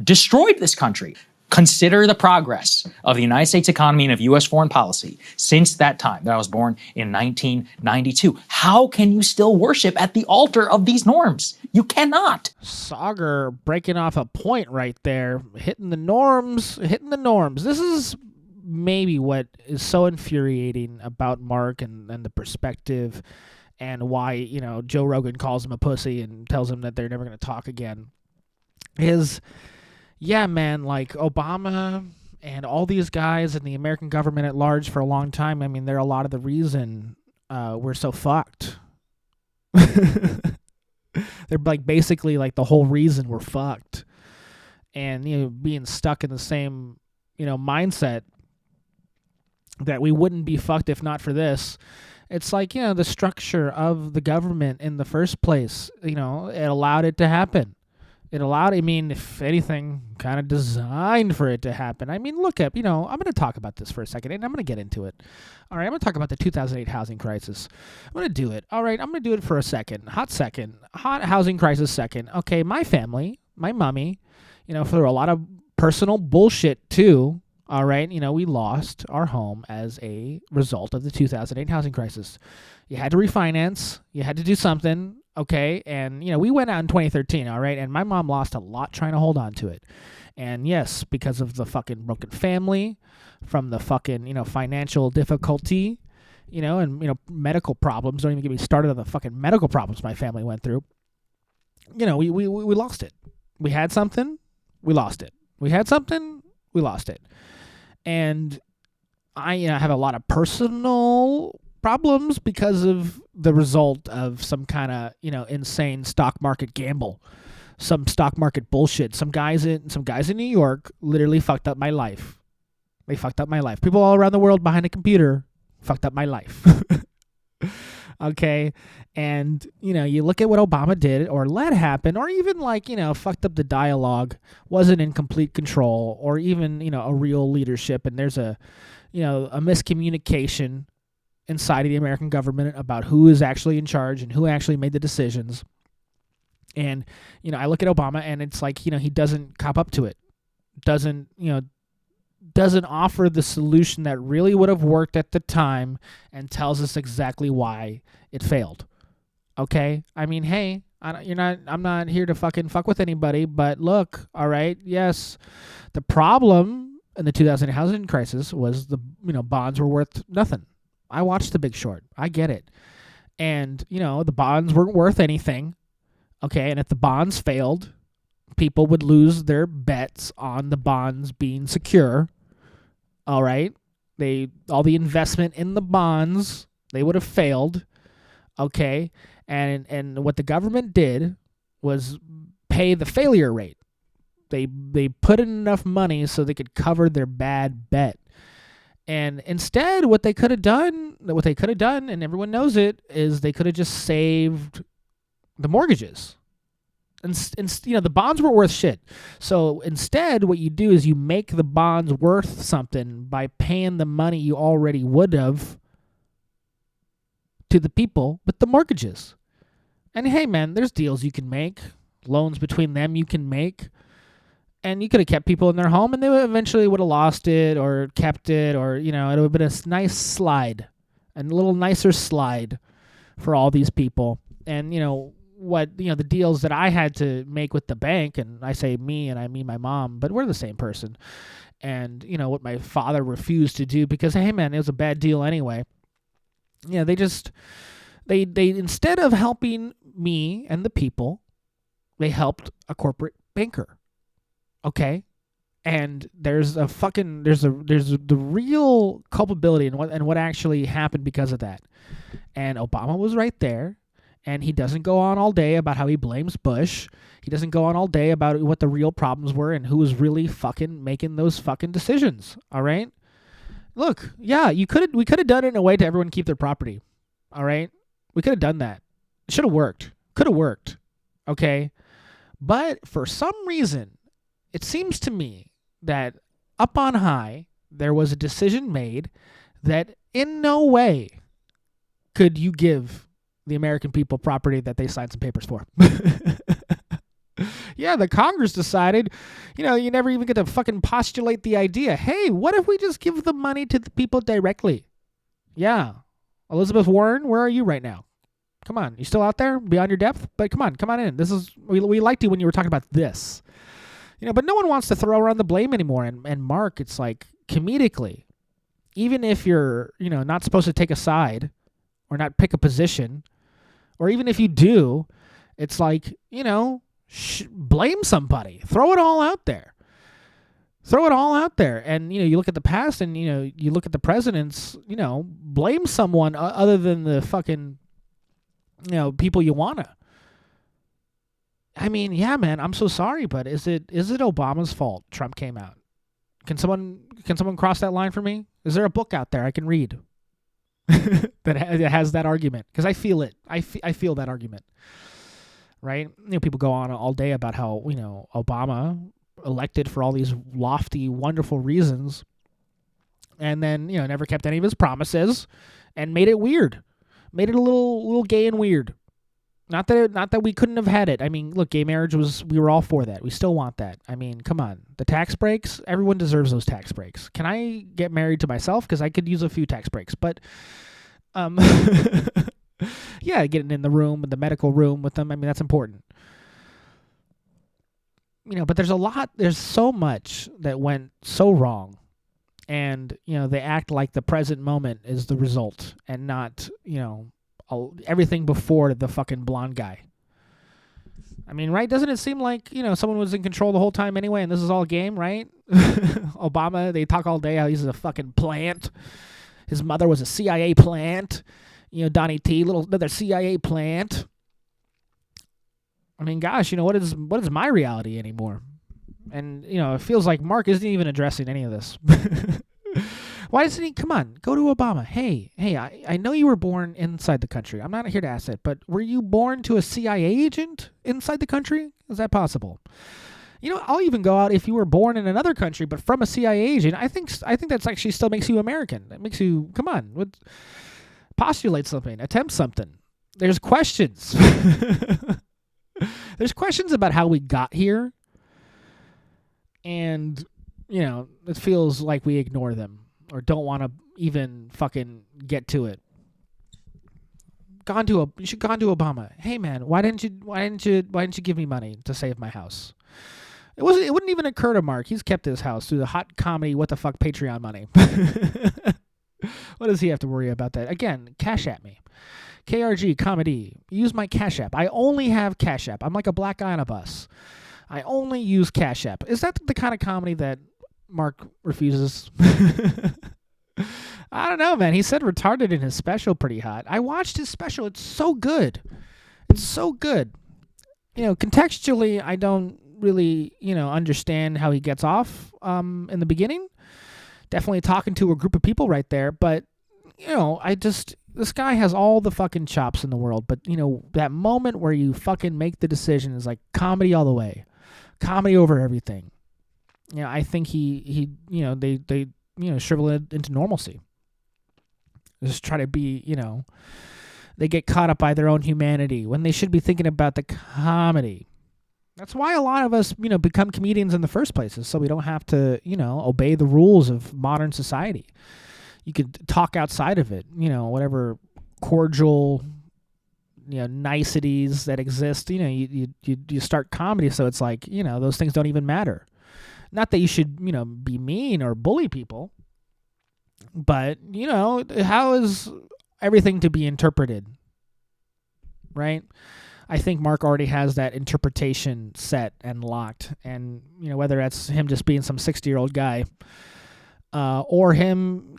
destroyed this country. Consider the progress of the United States economy and of U.S. foreign policy since that time that I was born in 1992. How can you still worship at the altar of these norms? You cannot. Sauger breaking off a point right there, hitting the norms. This is maybe what is so infuriating about Mark and the perspective and why, Joe Rogan calls him a pussy and tells him that they're never going to talk again is... Yeah, man, like Obama and all these guys and the American government at large for a long time, they're a lot of the reason we're so fucked. They're like basically like the whole reason we're fucked. And, being stuck in the same, mindset that we wouldn't be fucked if not for this. It's like, the structure of the government in the first place, it allowed it to happen. It allowed, I mean, if anything, kind of designed for it to happen. I mean, look at, I'm going to talk about this for a second, and I'm going to get into it. All right, I'm going to talk about the 2008 housing crisis. I'm going to do it. All right, I'm going to do it for a second. Hot housing crisis second. Okay, my family, my mommy, for a lot of personal bullshit too. All right, we lost our home as a result of the 2008 housing crisis. You had to refinance. You had to do something. Okay, and we went out in 2013, all right, and my mom lost a lot trying to hold on to it. And yes, because of the fucking broken family, from the fucking, financial difficulty, and medical problems. Don't even get me started on the fucking medical problems my family went through. We lost it. We had something, we lost it. We had something, we lost it. And I have a lot of personal problems because of the result of some kind of insane stock market gamble, some stock market bullshit. Some guys in New York literally fucked up my life. They fucked up my life. People all around the world behind a computer fucked up my life. Okay, and you look at what Obama did or let happen, or even fucked up the dialogue, wasn't in complete control, or even a real leadership, and there's a miscommunication inside of the American government about who is actually in charge and who actually made the decisions. And, I look at Obama and it's like, he doesn't cop up to it. Doesn't offer the solution that really would have worked at the time and tells us exactly why it failed. Okay? I mean, hey, I'm not here to fucking fuck with anybody, but look, all right, yes, the problem in the 2008 housing crisis was the, bonds were worth nothing. I watched The Big Short. I get it. And, the bonds weren't worth anything. Okay, and if the bonds failed, people would lose their bets on the bonds being secure. All right? All the investment in the bonds, they would have failed. Okay? And what the government did was pay the failure rate. They put in enough money so they could cover their bad bet. And instead, what they could have done, and everyone knows it, is they could have just saved the mortgages. And the bonds were worth shit. So instead, what you do is you make the bonds worth something by paying the money you already would have to the people with the mortgages. And hey, man, there's deals you can make, loans between them you can make. And you could have kept people in their home, and they eventually would have lost it or kept it, or, it would have been a nice slide, a little nicer slide for all these people. And, the deals that I had to make with the bank, and I say me and I mean my mom, but we're the same person. And, what my father refused to do because, hey, man, it was a bad deal anyway. They instead of helping me and the people, they helped a corporate banker. Okay, and there's the real culpability and what actually happened because of that. And Obama was right there, and he doesn't go on all day about how he blames Bush. He doesn't go on all day about what the real problems were and who was really fucking making those fucking decisions. All right, look, yeah, we could have done it in a way to everyone keep their property. All right, we could have done that. It should have worked. Could have worked. Okay, but for some reason, it seems to me that up on high, there was a decision made that in no way could you give the American people property that they signed some papers for. Yeah, the Congress decided, you never even get to fucking postulate the idea. Hey, what if we just give the money to the people directly? Yeah. Elizabeth Warren, where are you right now? Come on. You still out there beyond your depth? But come on in. We liked you when you were talking about this. But no one wants to throw around the blame anymore. And Mark, it's like comedically, even if you're, not supposed to take a side or not pick a position, or even if you do, it's like, blame somebody. Throw it all out there. And, you look at the past and, you look at the presidents, blame someone other than the fucking, people you want to. I mean, yeah, man, I'm so sorry, but is it Obama's fault Trump came out? Can someone cross that line for me? Is there a book out there I can read that has that argument? Because I feel it. I feel that argument. right? People go on all day about how, Obama elected for all these lofty, wonderful reasons, and then, never kept any of his promises and made it weird. Made it a little gay and weird. Not that we couldn't have had it. I mean, look, gay marriage we were all for that. We still want that. I mean, come on. The tax breaks, everyone deserves those tax breaks. Can I get married to myself? Because I could use a few tax breaks. But, yeah, getting in the medical room with them, I mean, that's important. But there's so much that went so wrong. And, they act like the present moment is the result and not, everything before the fucking blonde guy. I mean, right? Doesn't it seem like, someone was in control the whole time anyway, and this is all a game, right? Obama, they talk all day how he's a fucking plant. His mother was a CIA plant. Donnie T, another CIA plant. I mean, gosh, what is my reality anymore? And, it feels like Mark isn't even addressing any of this. Why doesn't he? Come on, go to Obama. Hey, I know you were born inside the country. I'm not here to ask that, but were you born to a CIA agent inside the country? Is that possible? I'll even go out if you were born in another country, but from a CIA agent. I think that's actually still makes you American. That makes you, come on, postulate something, attempt something. There's questions. There's questions about how we got here. And, it feels like we ignore them or don't want to even fucking get to it. You should gone to Obama. Hey man, why didn't you give me money to save my house? It wouldn't even occur to Mark. He's kept his house through the hot comedy what the fuck Patreon money. What does he have to worry about that? Again, Cash App me. KRG Comedy. Use my Cash App. I only have Cash App. I'm like a black guy on a bus. I only use Cash App. Is that the kind of comedy that Mark refuses? I don't know, man. He said retarded in his special pretty hot. I watched his special. It's so good. It's so good. Contextually, I don't really, understand how he gets off in the beginning. Definitely talking to a group of people right there. But, this guy has all the fucking chops in the world. But, that moment where you fucking make the decision is like comedy all the way. Comedy over everything. I think they shrivel it into normalcy. Just try to be, they get caught up by their own humanity when they should be thinking about the comedy. That's why a lot of us, become comedians in the first place, is so we don't have to, obey the rules of modern society. You could talk outside of it, whatever cordial, niceties that exist. You start comedy, so it's like, those things don't even matter. Not that you should, be mean or bully people, but, how is everything to be interpreted, right? I think Mark already has that interpretation set and locked. And, whether that's him just being some 60-year-old guy or him,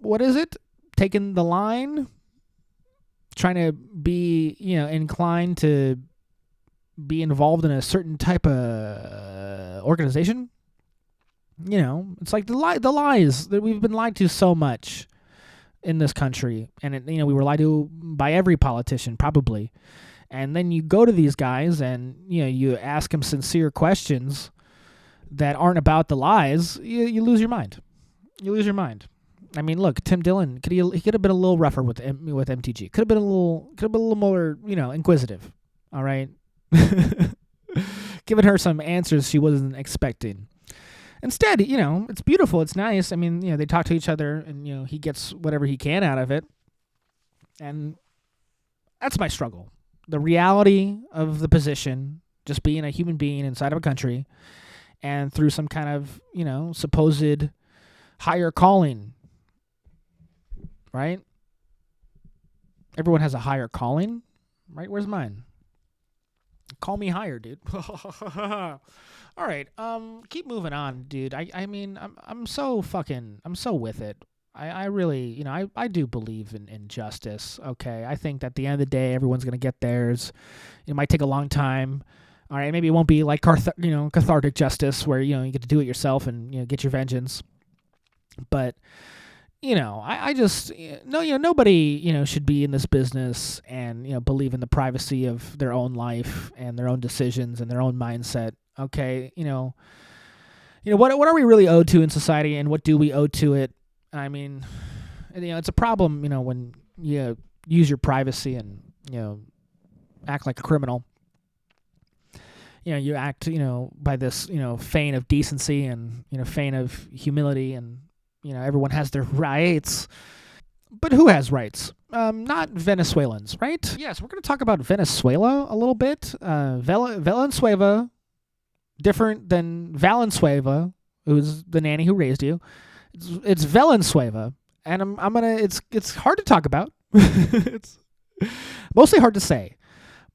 what is it? Taking the line, trying to be, inclined to be involved in a certain type of organization. It's like the lies that we've been lied to so much in this country. And, we were lied to by every politician, probably. And then you go to these guys and, you ask them sincere questions that aren't about the lies, you lose your mind. You lose your mind. I mean, look, Tim Dillon, he could have been a little rougher with MTG. Could have been a little more, inquisitive. All right? Giving her some answers she wasn't expecting. Instead, it's beautiful. It's nice. I mean, they talk to each other and, he gets whatever he can out of it. And that's my struggle. The reality of the position, just being a human being inside of a country, and through some kind of, supposed higher calling, right? Everyone has a higher calling, right? Where's mine? Call me higher, dude. All right, keep moving on, dude. I mean, I'm so with it. I really, I do believe in justice, okay? I think that at the end of the day, everyone's going to get theirs. It might take a long time. All right, maybe it won't be like, cathartic justice where, you get to do it yourself and, get your vengeance. But, I just nobody should be in this business and believe in the privacy of their own life and their own decisions and their own mindset. Okay, what are we really owed to in society, and what do we owe to it? I mean, it's a problem, when you use your privacy and act like a criminal. You act by this feign of decency and feign of humility, and everyone has their rights. But who has rights? Not Venezuelans, right? Yes, we're going to talk about Venezuela a little bit. Valenzuela, different than Valenzuela, who's the nanny who raised you. It's Valenzuela, and I'm gonna. It's hard to talk about. It's mostly hard to say,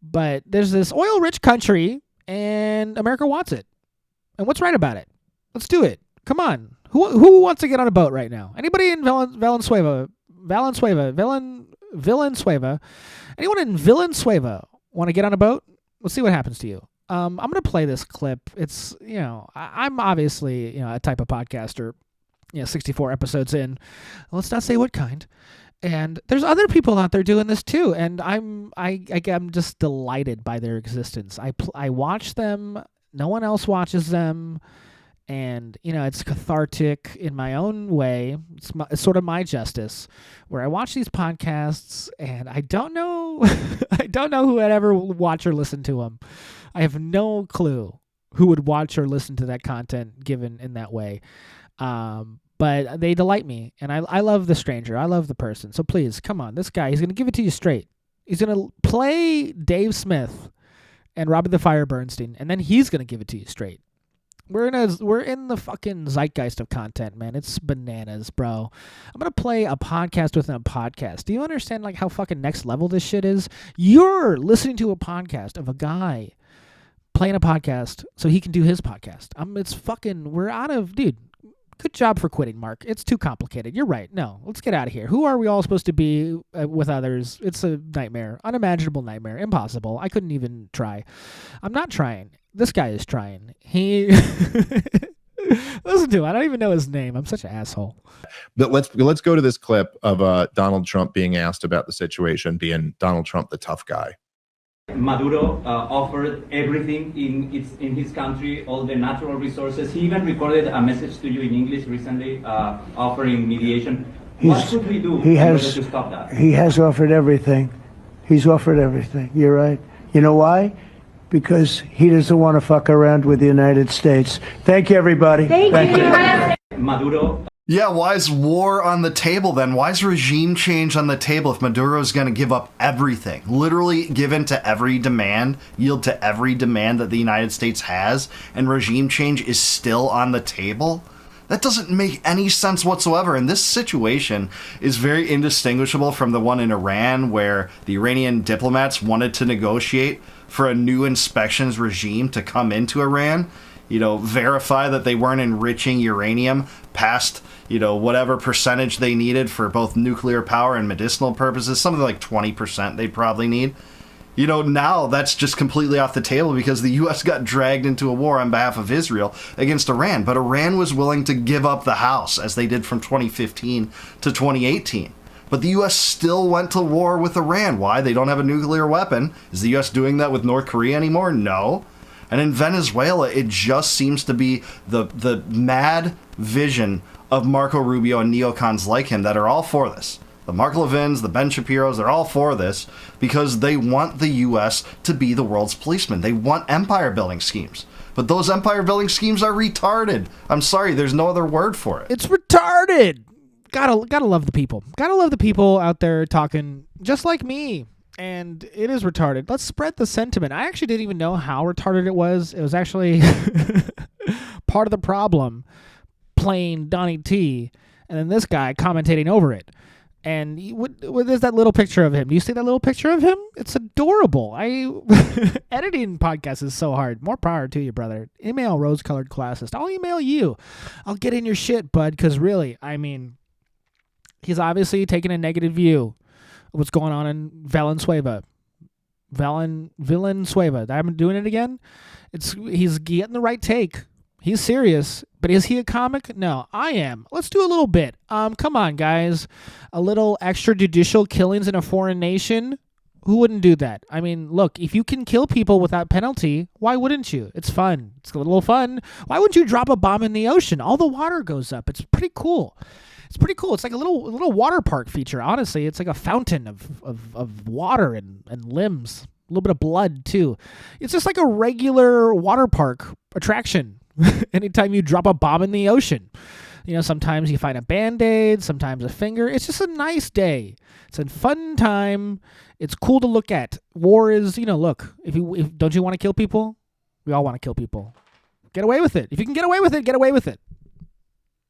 but there's this oil-rich country, and America wants it. And what's right about it? Let's do it. Come on. Who wants to get on a boat right now? Anybody in Valenzuela? Anyone in Valenzuela want to get on a boat? Let's see what happens to you. I'm going to play this clip. It's, I'm obviously, a type of podcaster, 64 episodes in. Let's not say what kind. And there's other people out there doing this too. And I'm just delighted by their existence. I watch them. No one else watches them. And, it's cathartic in my own way. It's sort of my justice, where I watch these podcasts and I don't know, who would ever watch or listen to them. I have no clue who would watch or listen to that content given in that way. But they delight me, and I love the stranger. I love the person. So please, come on. This guy, he's going to give it to you straight. He's going to play Dave Smith and Robin the Fire Bernstein, and then he's going to give it to you straight. We're in the fucking zeitgeist of content, man. It's bananas, bro. I'm going to play a podcast within a podcast. Do you understand how fucking next level this shit is? You're listening to a podcast of a guy playing a podcast so he can do his podcast. It's fucking, we're out of, dude. Good job for quitting, Mark. It's too complicated. You're right. No, let's get out of here. Who are we all supposed to be with others? It's a nightmare. Unimaginable nightmare. Impossible. I couldn't even try. I'm not trying. This guy is trying. He... Listen to him. I don't even know his name. I'm such an asshole. But let's go to this clip of Donald Trump being asked about the situation, being Donald Trump the tough guy. Maduro offered everything in his country, all the natural resources. He even recorded a message to you in English recently, offering mediation. What should we do in order to stop that? He has offered everything. He's offered everything. You're right. You know why? Because he doesn't want to fuck around with the United States. Thank you, everybody. Thank you. Maduro. Yeah, why is war on the table then? Why is regime change on the table if Maduro is going to give up everything? Literally give in to every demand, yield to every demand that the United States has, and regime change is still on the table? That doesn't make any sense whatsoever. And this situation is very indistinguishable from the one in Iran, where the Iranian diplomats wanted to negotiate for a new inspections regime to come into Iran, verify that they weren't enriching uranium past, whatever percentage they needed for both nuclear power and medicinal purposes, something like 20% they'd probably need. Now that's just completely off the table because the U.S. got dragged into a war on behalf of Israel against Iran. But Iran was willing to give up the house, as they did from 2015 to 2018. But the U.S. still went to war with Iran. Why? They don't have a nuclear weapon. Is the U.S. doing that with North Korea anymore? No. And in Venezuela, it just seems to be the mad vision of Marco Rubio and neocons like him that are all for this. The Mark Levins, the Ben Shapiros, they're all for this because they want the U.S. to be the world's policeman. They want empire-building schemes. But those empire-building schemes are retarded. I'm sorry, there's no other word for it. It's retarded. Gotta love the people. Gotta love the people out there talking just like me. And it is retarded. Let's spread the sentiment. I actually didn't even know how retarded it was. It was actually part of the problem, playing Donnie T, and then this guy commentating over it. And there's that little picture of him. Do you see that little picture of him? It's adorable. Editing podcasts is so hard. More power to you, brother. Email rose-colored classist. I'll email you. I'll get in your shit, bud, because really, he's obviously taking a negative view of what's going on in Valenzuela. Valenzuela. I'm doing it again. He's getting the right take. He's serious, but is he a comic? No, I am. Let's do a little bit. Come on, guys. A little extrajudicial killings in a foreign nation. Who wouldn't do that? I mean, look, if you can kill people without penalty, why wouldn't you? It's fun. It's a little fun. Why wouldn't you drop a bomb in the ocean? All the water goes up. It's pretty cool. It's pretty cool. It's like a little water park feature, honestly. It's like a fountain of water and limbs. A little bit of blood, too. It's just like a regular water park attraction anytime you drop a bomb in the ocean. You know, sometimes you find a Band-Aid, sometimes a finger. It's just a nice day. It's a fun time. It's cool to look at. War is, look, if don't you want to kill people? We all want to kill people. Get away with it. If you can get away with it, get away with it.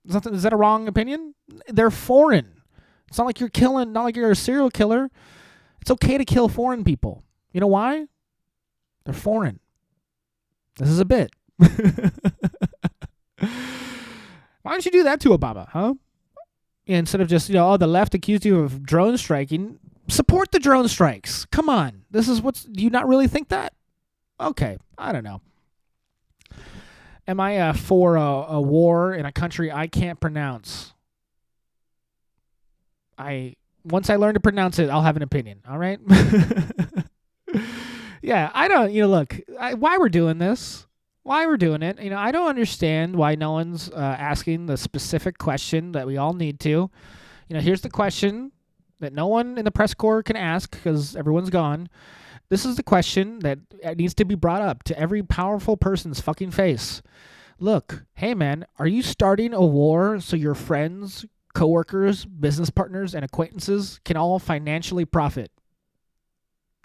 Is that a wrong opinion? They're foreign. It's not like you're killing, not like you're a serial killer. It's okay to kill foreign people. You know why? They're foreign. This is a bit. Why don't you do that to Obama, huh? Instead of just, the left accused you of drone striking, support the drone strikes. Come on. Do you not really think that? Okay, I don't know. Am I for a war in a country I can't pronounce? Once I learn to pronounce it, I'll have an opinion, all right? Yeah, I don't, look, why we're doing this? Why we're doing it. I don't understand why no one's asking the specific question that we all need to. Here's the question that no one in the press corps can ask because everyone's gone. This is the question that needs to be brought up to every powerful person's fucking face. Look, hey man, are you starting a war so your friends, coworkers, business partners, and acquaintances can all financially profit?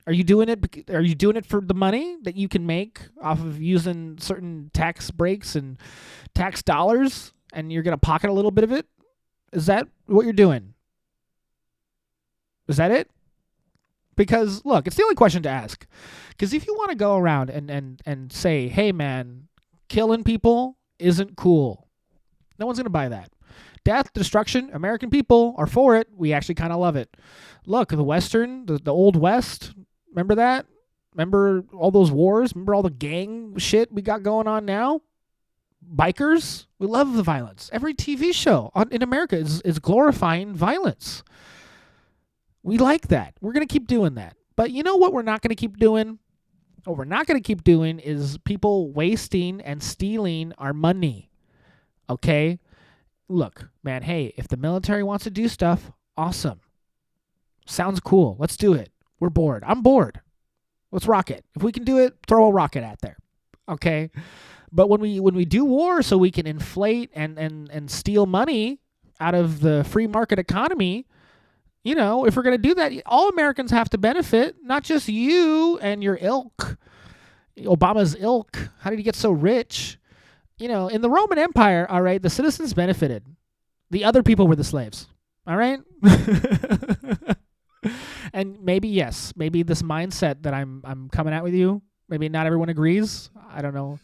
Are you doing it? Are you doing it for the money that you can make off of using certain tax breaks and tax dollars, and you're gonna pocket a little bit of it? Is that what you're doing? Is that it? Because look, it's the only question to ask. Because if you want to go around and say, "Hey man, killing people isn't cool," no one's gonna buy that. Death, destruction, American people are for it. We actually kind of love it. Look, the old West. Remember that? Remember all those wars? Remember all the gang shit we got going on now? Bikers? We love the violence. Every TV show in America is glorifying violence. We like that. We're going to keep doing that. But you know what we're not going to keep doing? What we're not going to keep doing is people wasting and stealing our money. Okay? Look, man, hey, if the military wants to do stuff, awesome. Sounds cool. Let's do it. We're bored. I'm bored. Let's rock it. If we can do it, throw a rocket out there. Okay? But when we do war so we can inflate and steal money out of the free market economy, if we're going to do that, all Americans have to benefit, not just you and your ilk, Obama's ilk. How did he get so rich? In the Roman Empire, all right, the citizens benefited. The other people were the slaves. All right? And maybe this mindset that I'm coming at with you, maybe not everyone agrees. I don't know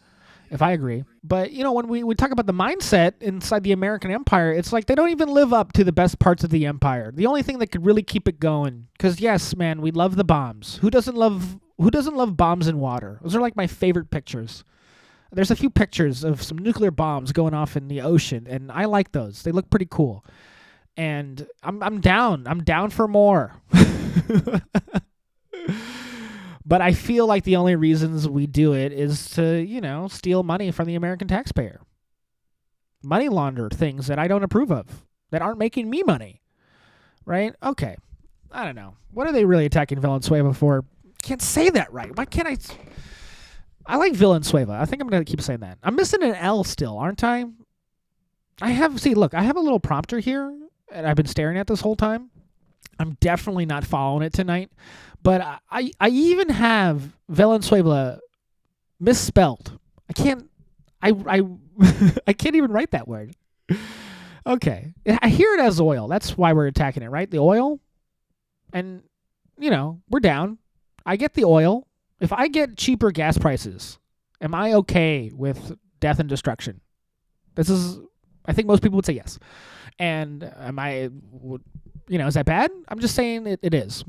if I agree. But, when we talk about the mindset inside the American empire, it's like they don't even live up to the best parts of the empire. The only thing that could really keep it going, because yes, man, we love the bombs. Who doesn't love bombs in water? Those are like my favorite pictures. There's a few pictures of some nuclear bombs going off in the ocean, and I like those. They look pretty cool. And I'm down. I'm down for more. But I feel like the only reasons we do it is to, steal money from the American taxpayer. Money launder things that I don't approve of, that aren't making me money. Right? Okay. I don't know. What are they really attacking Valenzuela for? Can't say that right. Why can't I? I like Valenzuela. I think I'm going to keep saying that. I'm missing an L still, aren't I? I have a little prompter here, and I've been staring at this whole time. I'm definitely not following it tonight. But I even have Valenzuela misspelled. I can't even write that word. Okay. I hear it as oil. That's why we're attacking it, right? The oil. And, we're down. I get the oil. If I get cheaper gas prices, am I okay with death and destruction? I think most people would say yes. And is that bad? I'm just saying it is.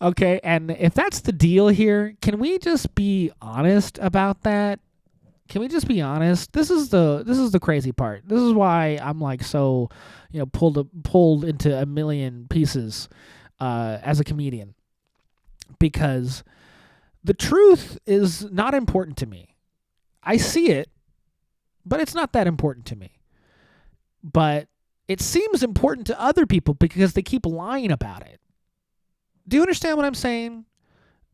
Okay, and if that's the deal here, can we just be honest about that? Can we just be honest? This is the crazy part. This is why I'm like so, pulled into a million pieces as a comedian, because the truth is not important to me. I see it, but it's not that important to me. But it seems important to other people because they keep lying about it. Do you understand what I'm saying?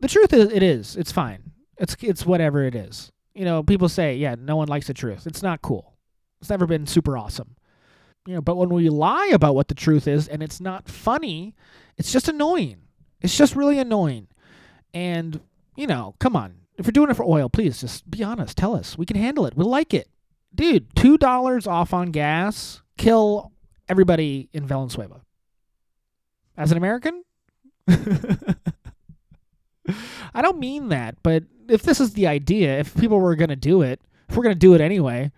The truth is, it is. It's fine. It's whatever it is. People say, yeah, no one likes the truth. It's not cool. It's never been super awesome. But when we lie about what the truth is and it's not funny, it's just annoying. It's just really annoying. And, come on. If you're doing it for oil, please just be honest. Tell us. We can handle it. We'll like it. Dude, $2 off on gas, kill everybody in Venezuela. As an American? I don't mean that, but if this is the idea, if people were going to do it, if we're going to do it anyway,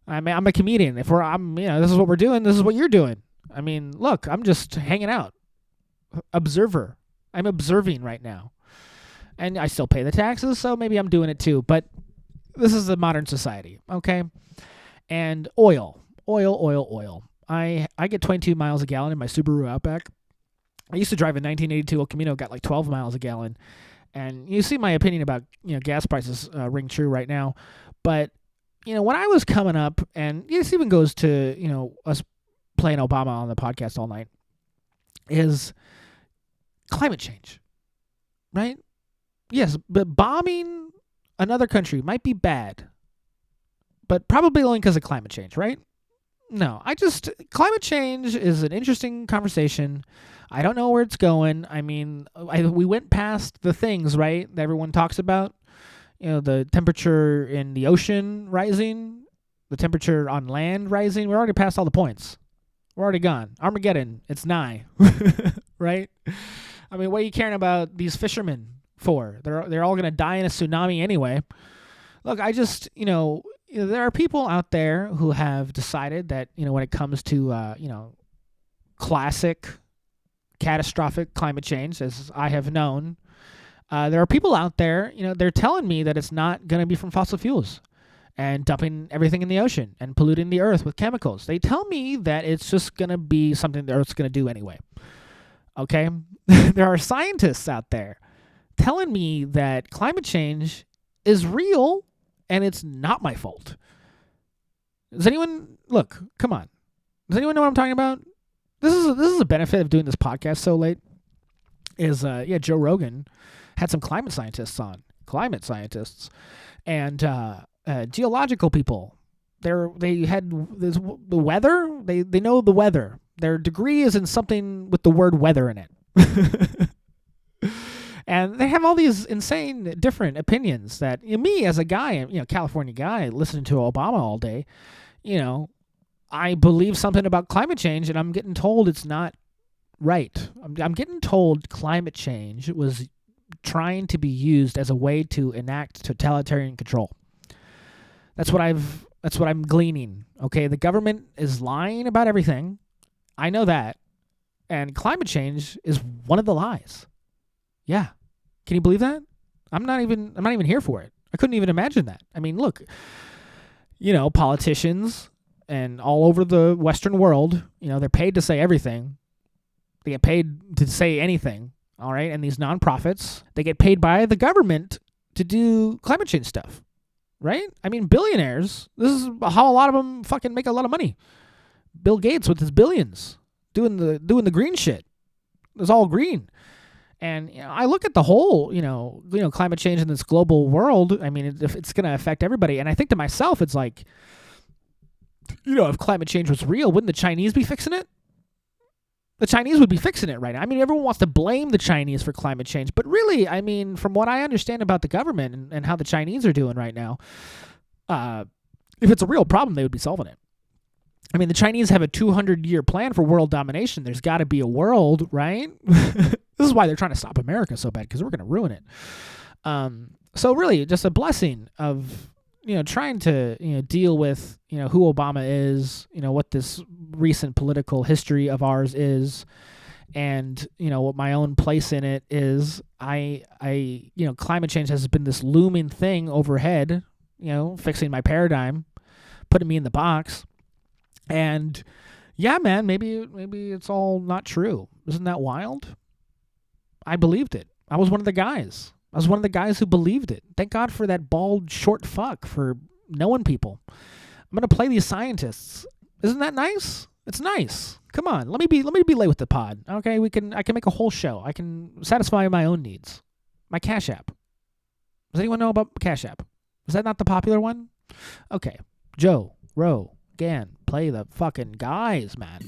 I'm a comedian. This is what we're doing. This is what you're doing. I mean, look, I'm just hanging out. Observer. I'm observing right now. And I still pay the taxes, so maybe I'm doing it too. But this is the modern society, okay? And oil. I get 22 miles a gallon in my Subaru Outback. I used to drive a 1982 El Camino, got like 12 miles a gallon. And you see my opinion about, gas prices ring true right now. But, when I was coming up, and this even goes to, us playing Obama on the podcast all night, is climate change, right? Yes, but bombing another country might be bad, but probably only because of climate change, right? No, climate change is an interesting conversation. I don't know where it's going. I mean, we went past the things, right, that everyone talks about. The temperature in the ocean rising, the temperature on land rising. We're already past all the points. We're already gone. Armageddon, it's nigh, right? I mean, what are you caring about these fishermen for? They're all going to die in a tsunami anyway. Look, there are people out there who have decided that, when it comes to, classic catastrophic climate change, as I have known, there are people out there, they're telling me that it's not going to be from fossil fuels and dumping everything in the ocean and polluting the earth with chemicals. They tell me that it's just going to be something the earth's going to do anyway. Okay? There are scientists out there telling me that climate change is real and it's not my fault. Does anyone look? Come on. Does anyone know what I'm talking about? This is a benefit of doing this podcast so late. Joe Rogan had some climate scientists on, and geological people. They had the weather. They know the weather. Their degree is in something with the word weather in it. And they have all these insane different opinions that me as a guy, California guy, listening to Obama all day, I believe something about climate change, and I'm getting told it's not right. I'm getting told climate change was trying to be used as a way to enact totalitarian control. That's what I'm gleaning. Okay, the government is lying about everything. I know that, and climate change is one of the lies. Yeah. Can you believe that? I'm not even here for it. I couldn't even imagine that. I mean, look, politicians and all over the Western world, they're paid to say everything. They get paid to say anything, all right? And these nonprofits, they get paid by the government to do climate change stuff, right? I mean, billionaires, this is how a lot of them fucking make a lot of money. Bill Gates with his billions doing the green shit. It's all green. And I look at the whole, climate change in this global world. I mean, it's going to affect everybody. And I think to myself, it's like, if climate change was real, wouldn't the Chinese be fixing it? The Chinese would be fixing it right now. I mean, everyone wants to blame the Chinese for climate change. But really, I mean, from what I understand about the government and how the Chinese are doing right now, if it's a real problem, they would be solving it. I mean, the Chinese have a 200-year plan for world domination. There's got to be a world, right? This is why they're trying to stop America so bad, because we're going to ruin it. So really, just a blessing of, trying to, deal with, who Obama is, what this recent political history of ours is, And, what my own place in it is, climate change has been this looming thing overhead, fixing my paradigm, putting me in the box. And yeah, man, maybe it's all not true. Isn't that wild? I believed it. I was one of the guys. I was one of the guys who believed it. Thank God for that bald short fuck for knowing people. I'm going to play these scientists. Isn't that nice? It's nice. Come on, let me be late with the pod. Okay, I can make a whole show. I can satisfy my own needs. My Cash App. Does anyone know about Cash App? Is that not the popular one? Okay, Joe Rogan, play the fucking guys, man.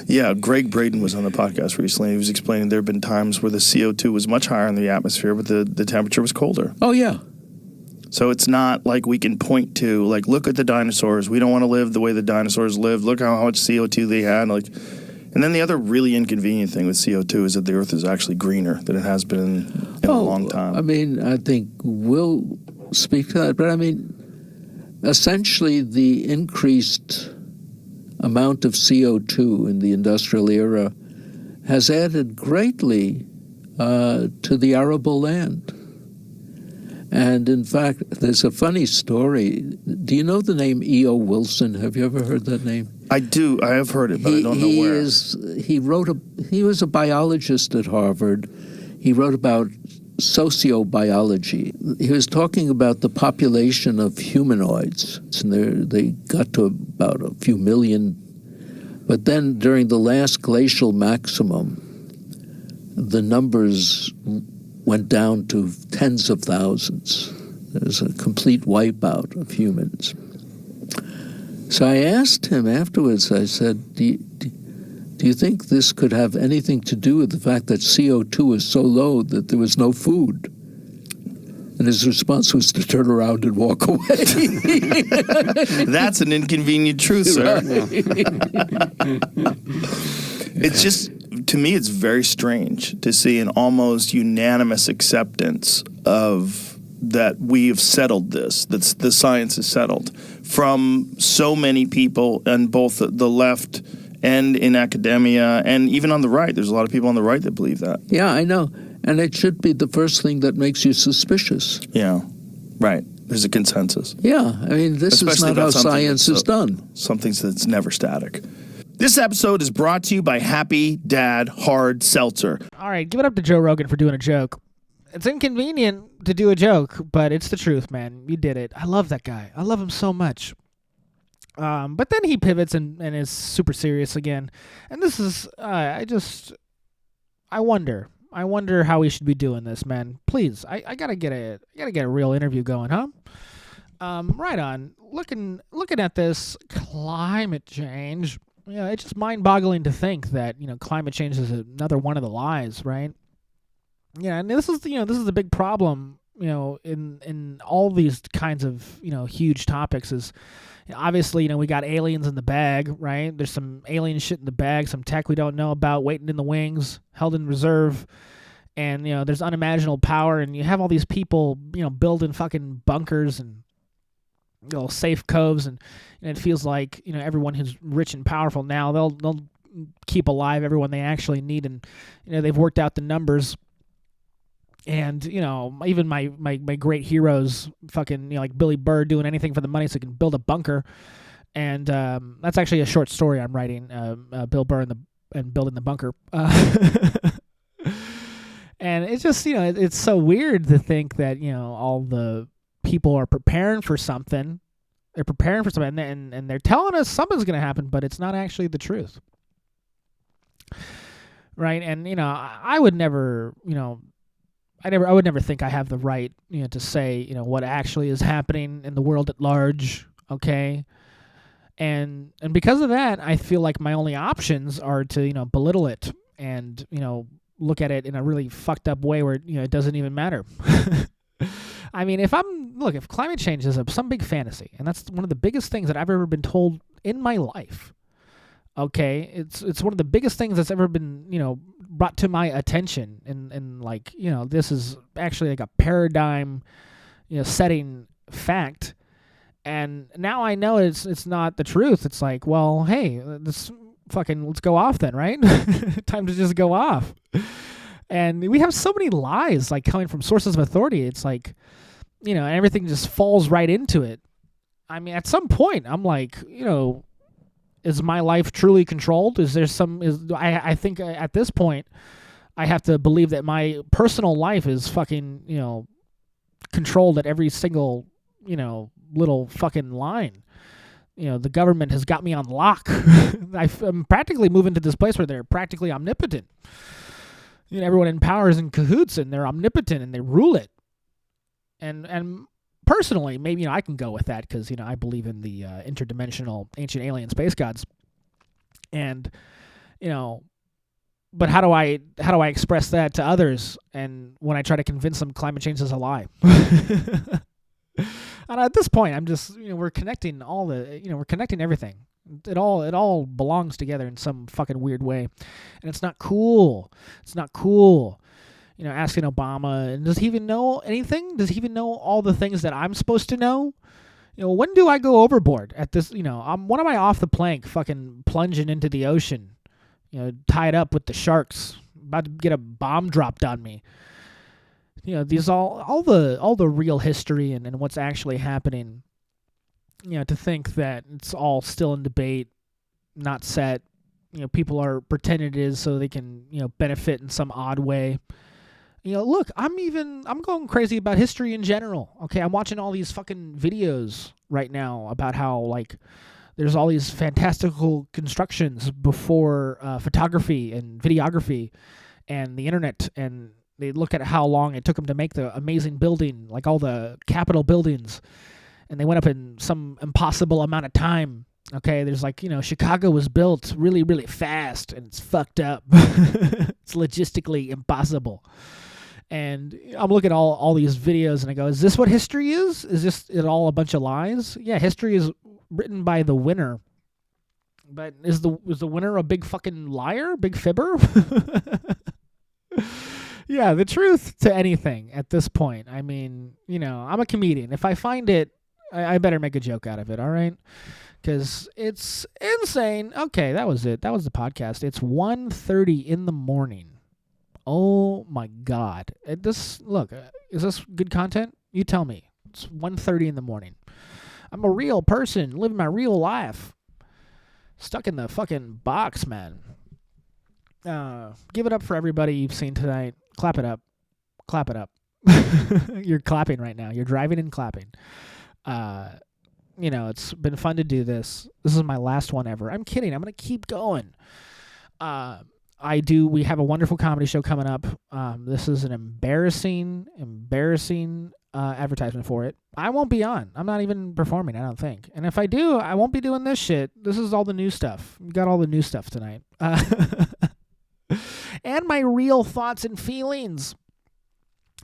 Yeah, Greg Braden was on the podcast recently. He was explaining there have been times where the CO2 was much higher in the atmosphere, but the temperature was colder. Oh yeah. So it's not like we can point to, like, look at the dinosaurs. We don't want to live the way the dinosaurs lived. Look how much CO2 they had. And then the other really inconvenient thing with CO2 is that the Earth is actually greener than it has been in a long time. I mean, I think we'll speak to that. But, I mean, essentially the increased amount of CO2 in the industrial era has added greatly to the arable land. And in fact, there's a funny story. Do you know the name E.O. Wilson? Have you ever heard that name? I do. I have heard it, but I don't know where. He was a biologist at Harvard. He wrote about sociobiology. He was talking about the population of humanoids. And they got to about a few million. But then during the last glacial maximum, the numbers went down to tens of thousands. There's a complete wipeout of humans. So I asked him afterwards, I said, do you think this could have anything to do with the fact that CO2 is so low that there was no food? And his response was to turn around and walk away. That's an inconvenient truth, sir. It's just, to me, it's very strange to see an almost unanimous acceptance of that we have settled this, that the science is settled, from so many people on both the left and in academia, and even on the right. There's a lot of people on the right that believe that. Yeah, I know. And it should be the first thing that makes you suspicious. Yeah, right. There's a consensus. Yeah, I mean, this is not how science is done. Something that's never static. This episode is brought to you by Happy Dad Hard Seltzer. All right, give it up to Joe Rogan for doing a joke. It's inconvenient to do a joke, but it's the truth, man. You did it. I love that guy. I love him so much. But then he pivots and is super serious again. And this is, I wonder how we should be doing this, man. Please, I gotta get a real interview going, huh? Right on. Looking at this climate change. It's just mind-boggling to think that, climate change is another one of the lies, right? Yeah, and this is the big problem, in all these kinds of, huge topics is, obviously, we got aliens in the bag, right? There's some alien shit in the bag, some tech we don't know about, waiting in the wings, held in reserve, and, there's unimaginable power, and you have all these people, building fucking bunkers and safe coves, and it feels like everyone who's rich and powerful now they'll keep alive everyone they actually need, and they've worked out the numbers, and even my great heroes, fucking like Billy Burr, doing anything for the money so he can build a bunker, and that's actually a short story I'm writing, Bill Burr and building the bunker, and it's just it's so weird to think that all the people are preparing for something. They're preparing for something, and they're telling us something's going to happen, but it's not actually the truth, right? And I would never, I would never think I have the right, to say, what actually is happening in the world at large, okay? And because of that, I feel like my only options are to, belittle it and, look at it in a really fucked up way where it doesn't even matter. I mean, if climate change is some big fantasy, and that's one of the biggest things that I've ever been told in my life. Okay, it's one of the biggest things that's ever been brought to my attention, and like this is actually like a paradigm setting fact, and now I know it's not the truth. It's like, well, hey, this fucking let's go off then, right? Time to just go off. And we have so many lies like coming from sources of authority. It's like, you know, everything just falls right into it. I mean, at some point, I'm like, you know, is my life truly controlled? Is there some? I think at this point, I have to believe that my personal life is fucking, you know, controlled at every single, you know, little fucking line. You know, the government has got me on lock. I'm practically moving to this place where they're practically omnipotent. You know, everyone in power is in cahoots and they're omnipotent and they rule it. And personally, maybe, you know, I can go with that because, you know, I believe in the interdimensional ancient alien space gods. And, you know, but how do I express that to others? And when I try to convince them climate change is a lie. And at this point, I'm just, you know, we're connecting we're connecting everything. It all belongs together in some fucking weird way. And it's not cool. It's not cool. You know, asking Obama, and does he even know anything? Does he even know all the things that I'm supposed to know? You know, when do I go overboard at this, you know, when am I off the plank fucking plunging into the ocean? You know, tied up with the sharks, about to get a bomb dropped on me. You know, these all the real history and what's actually happening. You know, to think that it's all still in debate, not set. You know, people are pretending it is so they can, you know, benefit in some odd way. You know, look, I'm going crazy about history in general. Okay, I'm watching all these fucking videos right now about how, like, there's all these fantastical constructions before photography and videography and the internet, and they look at how long it took them to make the amazing building, like all the Capitol buildings, and they went up in some impossible amount of time. Okay, there's like, you know, Chicago was built really, really fast, and it's fucked up. It's logistically impossible. And I'm looking at all these videos, and I go, is this what history is? Is this it all a bunch of lies? Yeah, history is written by the winner. But is the winner a big fucking liar? Big fibber? Yeah, the truth to anything at this point. I mean, you know, I'm a comedian. If I find it, I better make a joke out of it, all right? Because it's insane. Okay, that was it. That was the podcast. It's 1:30 in the morning. Oh my God! Look, is this good content? You tell me. It's 1:30 in the morning. I'm a real person living my real life. Stuck in the fucking box, man. Give it up for everybody you've seen tonight. Clap it up. Clap it up. You're clapping right now. You're driving and clapping. You know, it's been fun to do this. This is my last one ever. I'm kidding. I'm gonna keep going. We have a wonderful comedy show coming up. This is an embarrassing advertisement for it. I won't be on. I'm not even performing, I don't think. And if I do, I won't be doing this shit. This is all the new stuff. We got all the new stuff tonight. And my real thoughts and feelings.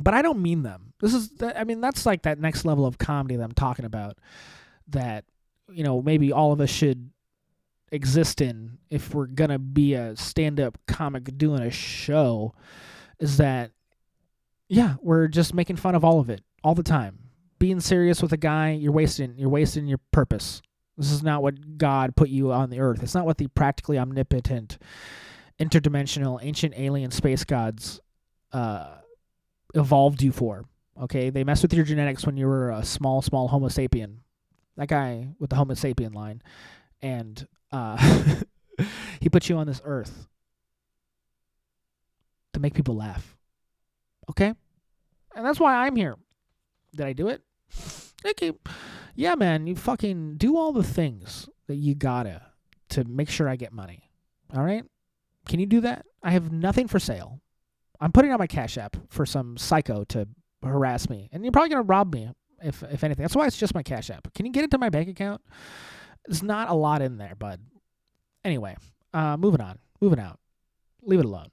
But I don't mean them. That's like that next level of comedy that I'm talking about. That, you know, maybe all of us should exist in if we're gonna be a stand-up comic doing a show, is that, yeah, we're just making fun of all of it all the time. Being serious with a guy, you're wasting your purpose. This is not what God put you on the earth. It's not what the practically omnipotent, interdimensional, ancient alien space gods evolved you for. Okay, they messed with your genetics when you were a small Homo sapien. That guy with the Homo sapien line, and he put you on this earth to make people laugh. Okay? And that's why I'm here. Did I do it? Okay. Yeah, man, you fucking do all the things that you gotta to make sure I get money. All right? Can you do that? I have nothing for sale. I'm putting on my Cash App for some psycho to harass me. And you're probably going to rob me, if anything. That's why it's just my Cash App. Can you get into my bank account? There's not a lot in there, bud. Anyway, moving on. Moving out. Leave it alone.